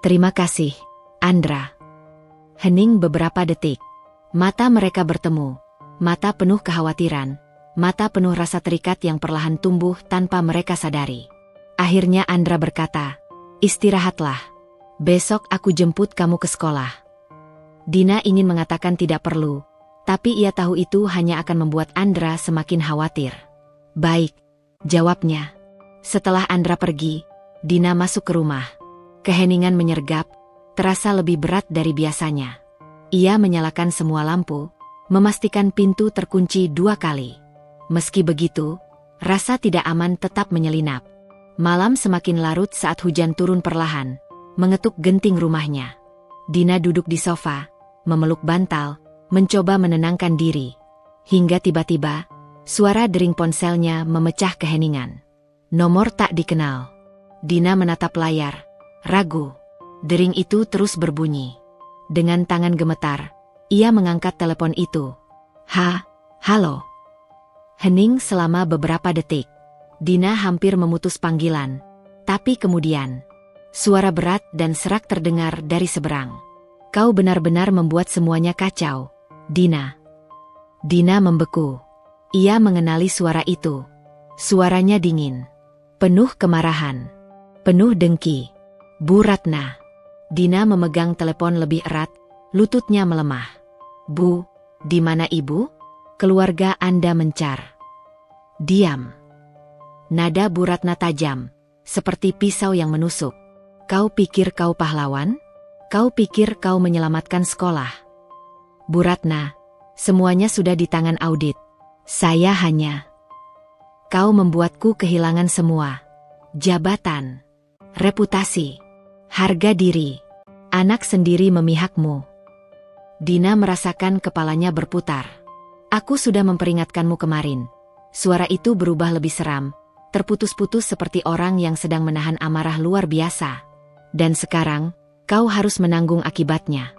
Terima kasih, Andra. Hening beberapa detik. Mata mereka bertemu. Mata penuh kekhawatiran. Mata penuh rasa terikat yang perlahan tumbuh tanpa mereka sadari. Akhirnya Andra berkata, istirahatlah. Besok aku jemput kamu ke sekolah. Dina ingin mengatakan tidak perlu, tapi ia tahu itu hanya akan membuat Andra semakin khawatir. Baik, jawabnya. Setelah Andra pergi, Dina masuk ke rumah. Keheningan menyergap, terasa lebih berat dari biasanya. Ia menyalakan semua lampu, memastikan pintu terkunci 2 kali. Meski begitu, rasa tidak aman tetap menyelinap. Malam semakin larut saat hujan turun perlahan, mengetuk genting rumahnya. Dina duduk di sofa, memeluk bantal, mencoba menenangkan diri. Hingga tiba-tiba, suara dering ponselnya memecah keheningan. Nomor tak dikenal. Dina menatap layar, ragu. Dering itu terus berbunyi. Dengan tangan gemetar, ia mengangkat telepon itu. Halo. Hening selama beberapa detik. Dina hampir memutus panggilan. Tapi kemudian, suara berat dan serak terdengar dari seberang. Kau benar-benar membuat semuanya kacau, Dina. Dina membeku. Ia mengenali suara itu. Suaranya dingin. Penuh kemarahan. Penuh dengki. Bu Ratna. Dina memegang telepon lebih erat, lututnya melemah. Bu, di mana ibu? Keluarga Anda mencar. Diam. Nada Bu Ratna tajam, seperti pisau yang menusuk. Kau pikir kau pahlawan? Kau pikir kau menyelamatkan sekolah? Bu Ratna, semuanya sudah di tangan audit. Saya hanya... Kau membuatku kehilangan semua. Jabatan, reputasi, harga diri. Anak sendiri memihakmu. Dina merasakan kepalanya berputar. Aku sudah memperingatkanmu kemarin. Suara itu berubah lebih seram, terputus-putus seperti orang yang sedang menahan amarah luar biasa. Dan sekarang, kau harus menanggung akibatnya.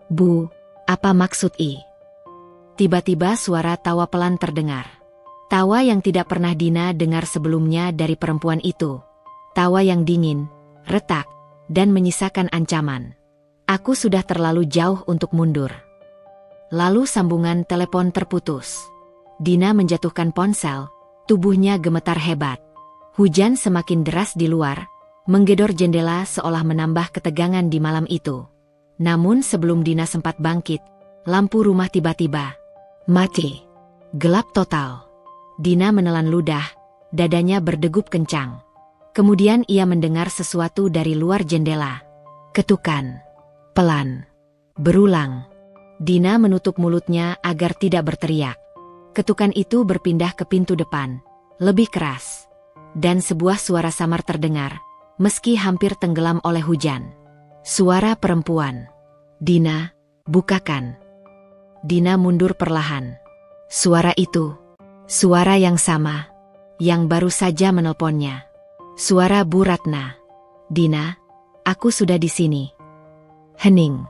Bu, apa maksud I? Tiba-tiba suara tawa pelan terdengar. Tawa yang tidak pernah Dina dengar sebelumnya dari perempuan itu. Tawa yang dingin, retak, dan menyisakan ancaman. Aku sudah terlalu jauh untuk mundur. Lalu sambungan telepon terputus. Dina menjatuhkan ponsel, tubuhnya gemetar hebat. Hujan semakin deras di luar, menggedor jendela seolah menambah ketegangan di malam itu. Namun sebelum Dina sempat bangkit, lampu rumah tiba-tiba mati. Gelap total. Dina menelan ludah, dadanya berdegup kencang. Kemudian ia mendengar sesuatu dari luar jendela. Ketukan. Pelan. Berulang. Dina menutup mulutnya agar tidak berteriak. Ketukan itu berpindah ke pintu depan. Lebih keras. Dan sebuah suara samar terdengar, meski hampir tenggelam oleh hujan. Suara perempuan. Dina, bukakan. Dina mundur perlahan. Suara itu. Suara yang sama, yang baru saja menelponnya. Suara Bu Ratna. Dina, aku sudah di sini. Hening.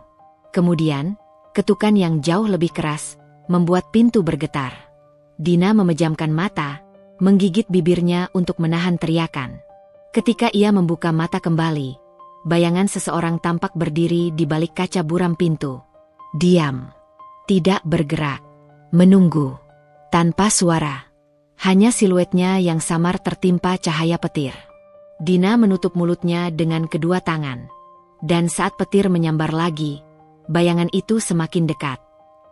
Kemudian, ketukan yang jauh lebih keras, membuat pintu bergetar. Dina memejamkan mata, menggigit bibirnya untuk menahan teriakan. Ketika ia membuka mata kembali, bayangan seseorang tampak berdiri di balik kaca buram pintu. Diam. Tidak bergerak. Menunggu. Tanpa suara. Hanya siluetnya yang samar tertimpa cahaya petir. Dina menutup mulutnya dengan kedua tangan. Dan saat petir menyambar lagi, bayangan itu semakin dekat.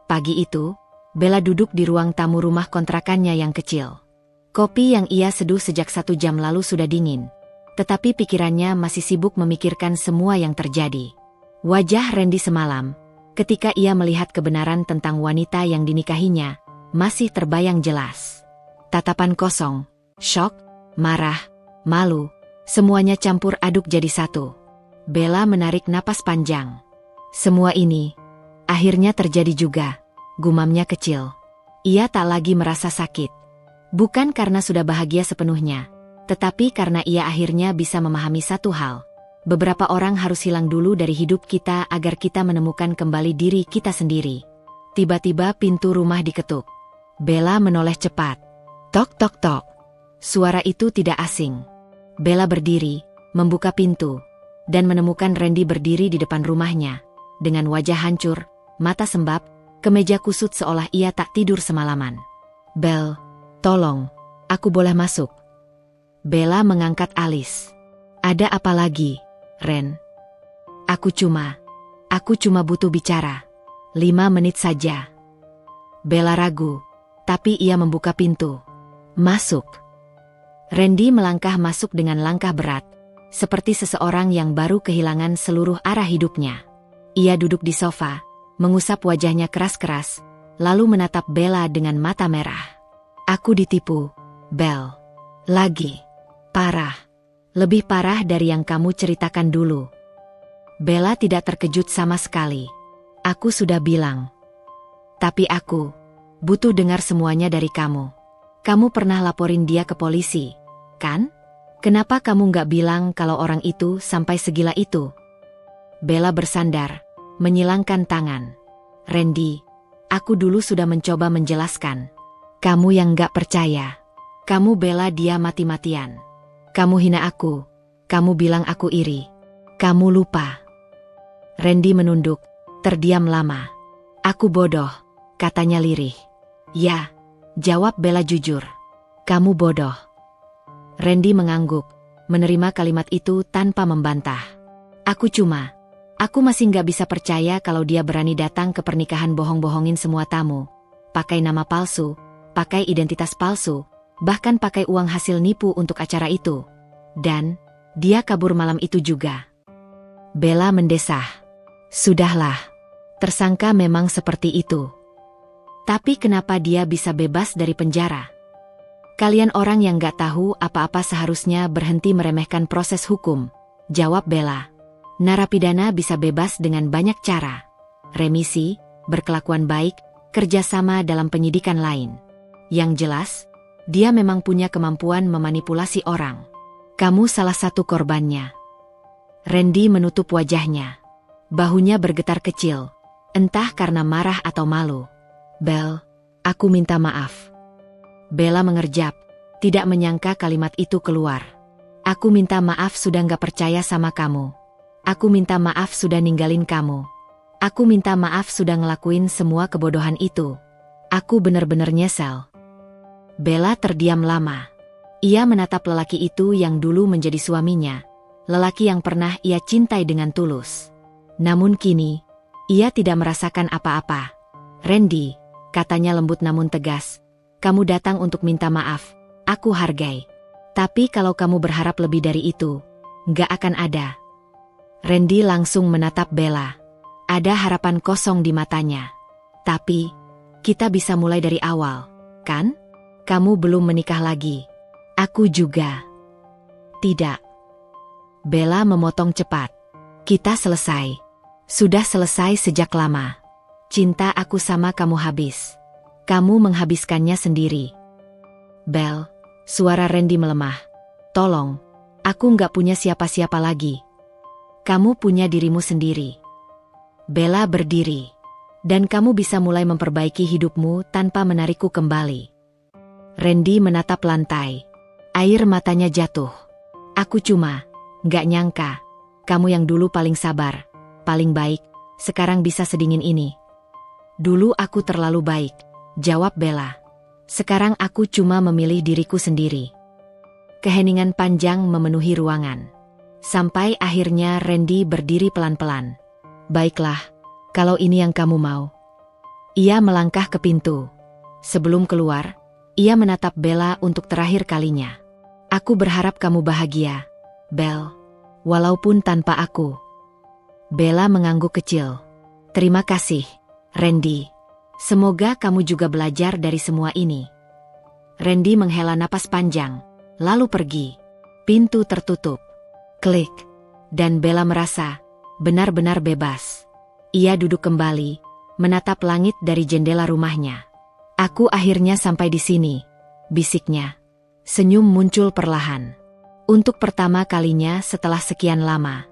Pagi itu, Bella duduk di ruang tamu rumah kontrakannya yang kecil. Kopi yang ia seduh sejak 1 jam lalu sudah dingin. Tetapi pikirannya masih sibuk memikirkan semua yang terjadi. Wajah Randy semalam, ketika ia melihat kebenaran tentang wanita yang dinikahinya, masih terbayang jelas. Tatapan kosong, syok, marah, malu, semuanya campur aduk jadi satu. Bella menarik napas panjang. Semua ini, akhirnya terjadi juga, gumamnya kecil. Ia tak lagi merasa sakit. Bukan karena sudah bahagia sepenuhnya, tetapi karena ia akhirnya bisa memahami satu hal. Beberapa orang harus hilang dulu dari hidup kita agar kita menemukan kembali diri kita sendiri. Tiba-tiba pintu rumah diketuk. Bella menoleh cepat. Tok tok tok. Suara itu tidak asing. Bella berdiri, membuka pintu, dan menemukan Randy berdiri di depan rumahnya. Dengan wajah hancur, mata sembab, kemeja kusut seolah ia tak tidur semalaman. Bel, tolong, aku boleh masuk? Bella mengangkat alis. Ada apa lagi, Ren? Aku cuma butuh bicara. 5 menit saja. Bella ragu. Tapi ia membuka pintu. Masuk. Randy melangkah masuk dengan langkah berat, seperti seseorang yang baru kehilangan seluruh arah hidupnya. Ia duduk di sofa, mengusap wajahnya keras-keras, lalu menatap Bella dengan mata merah. Aku ditipu, Bel. Lagi. Parah. Lebih parah dari yang kamu ceritakan dulu. Bella tidak terkejut sama sekali. Aku sudah bilang. Tapi aku butuh dengar semuanya dari kamu. Kamu pernah laporin dia ke polisi, kan? Kenapa kamu nggak bilang kalau orang itu sampai segila itu? Bella bersandar, menyilangkan tangan. Randy, aku dulu sudah mencoba menjelaskan. Kamu yang nggak percaya. Kamu bela dia mati-matian. Kamu hina aku. Kamu bilang aku iri. Kamu lupa. Randy menunduk, terdiam lama. Aku bodoh, katanya lirih. Ya, jawab Bella jujur. Kamu bodoh. Randy mengangguk, menerima kalimat itu tanpa membantah. Aku masih nggak bisa percaya kalau dia berani datang ke pernikahan bohong-bohongin semua tamu. Pakai nama palsu, pakai identitas palsu, bahkan pakai uang hasil nipu untuk acara itu. Dan, dia kabur malam itu juga. Bella mendesah. Sudahlah. Tersangka memang seperti itu. Tapi kenapa dia bisa bebas dari penjara? Kalian orang yang nggak tahu apa-apa seharusnya berhenti meremehkan proses hukum, jawab Bella. Narapidana bisa bebas dengan banyak cara. Remisi, berkelakuan baik, kerjasama dalam penyidikan lain. Yang jelas, dia memang punya kemampuan memanipulasi orang. Kamu salah satu korbannya. Randy menutup wajahnya. Bahunya bergetar kecil, entah karena marah atau malu. Bel, aku minta maaf. Bella mengerjap, tidak menyangka kalimat itu keluar. Aku minta maaf sudah nggak percaya sama kamu. Aku minta maaf sudah ninggalin kamu. Aku minta maaf sudah ngelakuin semua kebodohan itu. Aku benar-benar nyesel. Bella terdiam lama. Ia menatap lelaki itu yang dulu menjadi suaminya. Lelaki yang pernah ia cintai dengan tulus. Namun kini, ia tidak merasakan apa-apa. Randy, katanya lembut namun tegas. Kamu datang untuk minta maaf. Aku hargai. Tapi kalau kamu berharap lebih dari itu, nggak akan ada. Randy langsung menatap Bella. Ada harapan kosong di matanya. Tapi, kita bisa mulai dari awal, kan? Kamu belum menikah lagi. Aku juga. Tidak. Bella memotong cepat. Kita selesai. Sudah selesai sejak lama. Cinta aku sama kamu habis. Kamu menghabiskannya sendiri. Bel, suara Randy melemah. Tolong, aku nggak punya siapa-siapa lagi. Kamu punya dirimu sendiri. Bella berdiri. Dan kamu bisa mulai memperbaiki hidupmu tanpa menarikku kembali. Randy menatap lantai. Air matanya jatuh. Aku nggak nyangka. Kamu yang dulu paling sabar, paling baik, sekarang bisa sedingin ini. Dulu aku terlalu baik, jawab Bella. Sekarang aku cuma memilih diriku sendiri. Keheningan panjang memenuhi ruangan. Sampai akhirnya Randy berdiri pelan-pelan. Baiklah, kalau ini yang kamu mau. Ia melangkah ke pintu. Sebelum keluar, ia menatap Bella untuk terakhir kalinya. Aku berharap kamu bahagia, Bel. Walaupun tanpa aku. Bella mengangguk kecil. Terima kasih, Randy. Semoga kamu juga belajar dari semua ini. Randy menghela napas panjang, lalu pergi. Pintu tertutup. Klik. Dan Bella merasa benar-benar bebas. Ia duduk kembali, menatap langit dari jendela rumahnya. Aku akhirnya sampai di sini, bisiknya. Senyum muncul perlahan. Untuk pertama kalinya setelah sekian lama,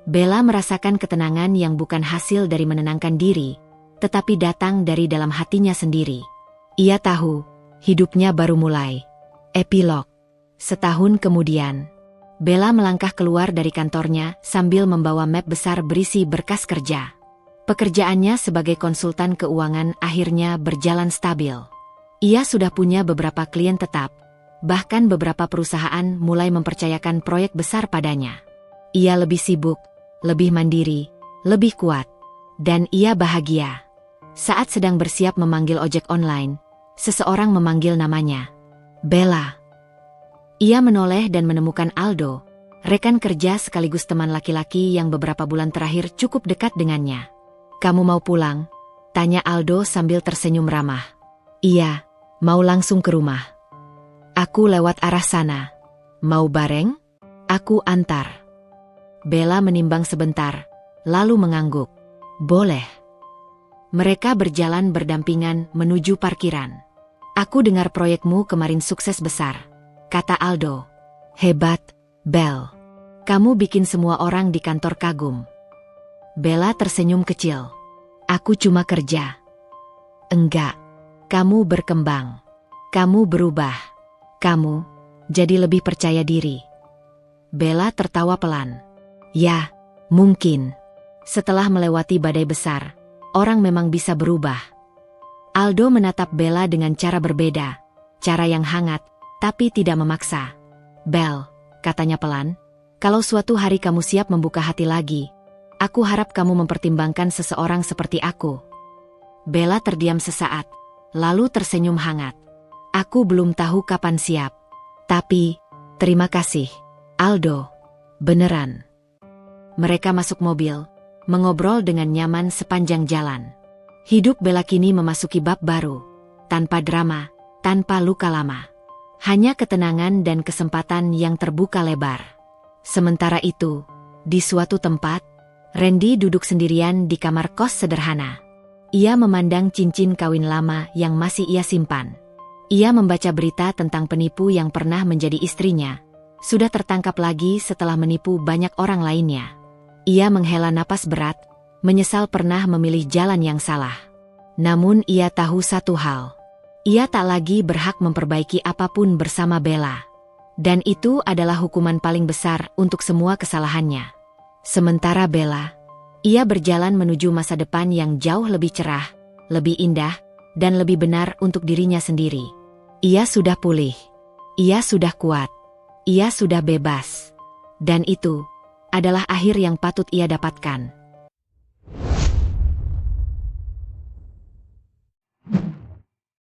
Bella merasakan ketenangan yang bukan hasil dari menenangkan diri, tetapi datang dari dalam hatinya sendiri. Ia tahu, hidupnya baru mulai. Epilog. Setahun kemudian, Bella melangkah keluar dari kantornya sambil membawa map besar berisi berkas kerja. Pekerjaannya sebagai konsultan keuangan akhirnya berjalan stabil. Ia sudah punya beberapa klien tetap, bahkan beberapa perusahaan mulai mempercayakan proyek besar padanya. Ia lebih sibuk, lebih mandiri, lebih kuat, dan ia bahagia. Saat sedang bersiap memanggil ojek online, seseorang memanggil namanya. Bella. Ia menoleh dan menemukan Aldo, rekan kerja sekaligus teman laki-laki yang beberapa bulan terakhir cukup dekat dengannya. Kamu mau pulang? Tanya Aldo sambil tersenyum ramah. Iya, mau langsung ke rumah. Aku lewat arah sana. Mau bareng? Aku antar. Bella menimbang sebentar, lalu mengangguk. Boleh. Mereka berjalan berdampingan menuju parkiran. Aku dengar proyekmu kemarin sukses besar, kata Aldo. Hebat, Bel. Kamu bikin semua orang di kantor kagum. Bella tersenyum kecil. Aku cuma kerja. Enggak. Kamu berkembang. Kamu berubah. Kamu jadi lebih percaya diri. Bella tertawa pelan. Ya, mungkin. Setelah melewati badai besar, orang memang bisa berubah. Aldo menatap Bella dengan cara berbeda. Cara yang hangat, tapi tidak memaksa. Bel, katanya pelan, kalau suatu hari kamu siap membuka hati lagi, aku harap kamu mempertimbangkan seseorang seperti aku. Bella terdiam sesaat, lalu tersenyum hangat. Aku belum tahu kapan siap. Tapi, terima kasih, Aldo. Beneran. Mereka masuk mobil, mengobrol dengan nyaman sepanjang jalan. Hidup Bella kini memasuki bab baru. Tanpa drama, tanpa luka lama. Hanya ketenangan dan kesempatan yang terbuka lebar. Sementara itu, di suatu tempat, Randy duduk sendirian di kamar kos sederhana. Ia memandang cincin kawin lama yang masih ia simpan. Ia membaca berita tentang penipu yang pernah menjadi istrinya. Sudah tertangkap lagi setelah menipu banyak orang lainnya. Ia menghela napas berat, menyesal pernah memilih jalan yang salah. Namun ia tahu satu hal. Ia tak lagi berhak memperbaiki apapun bersama Bella. Dan itu adalah hukuman paling besar untuk semua kesalahannya. Sementara Bella, ia berjalan menuju masa depan yang jauh lebih cerah, lebih indah, dan lebih benar untuk dirinya sendiri. Ia sudah pulih. Ia sudah kuat. Ia sudah bebas. Dan itu adalah akhir yang patut ia dapatkan.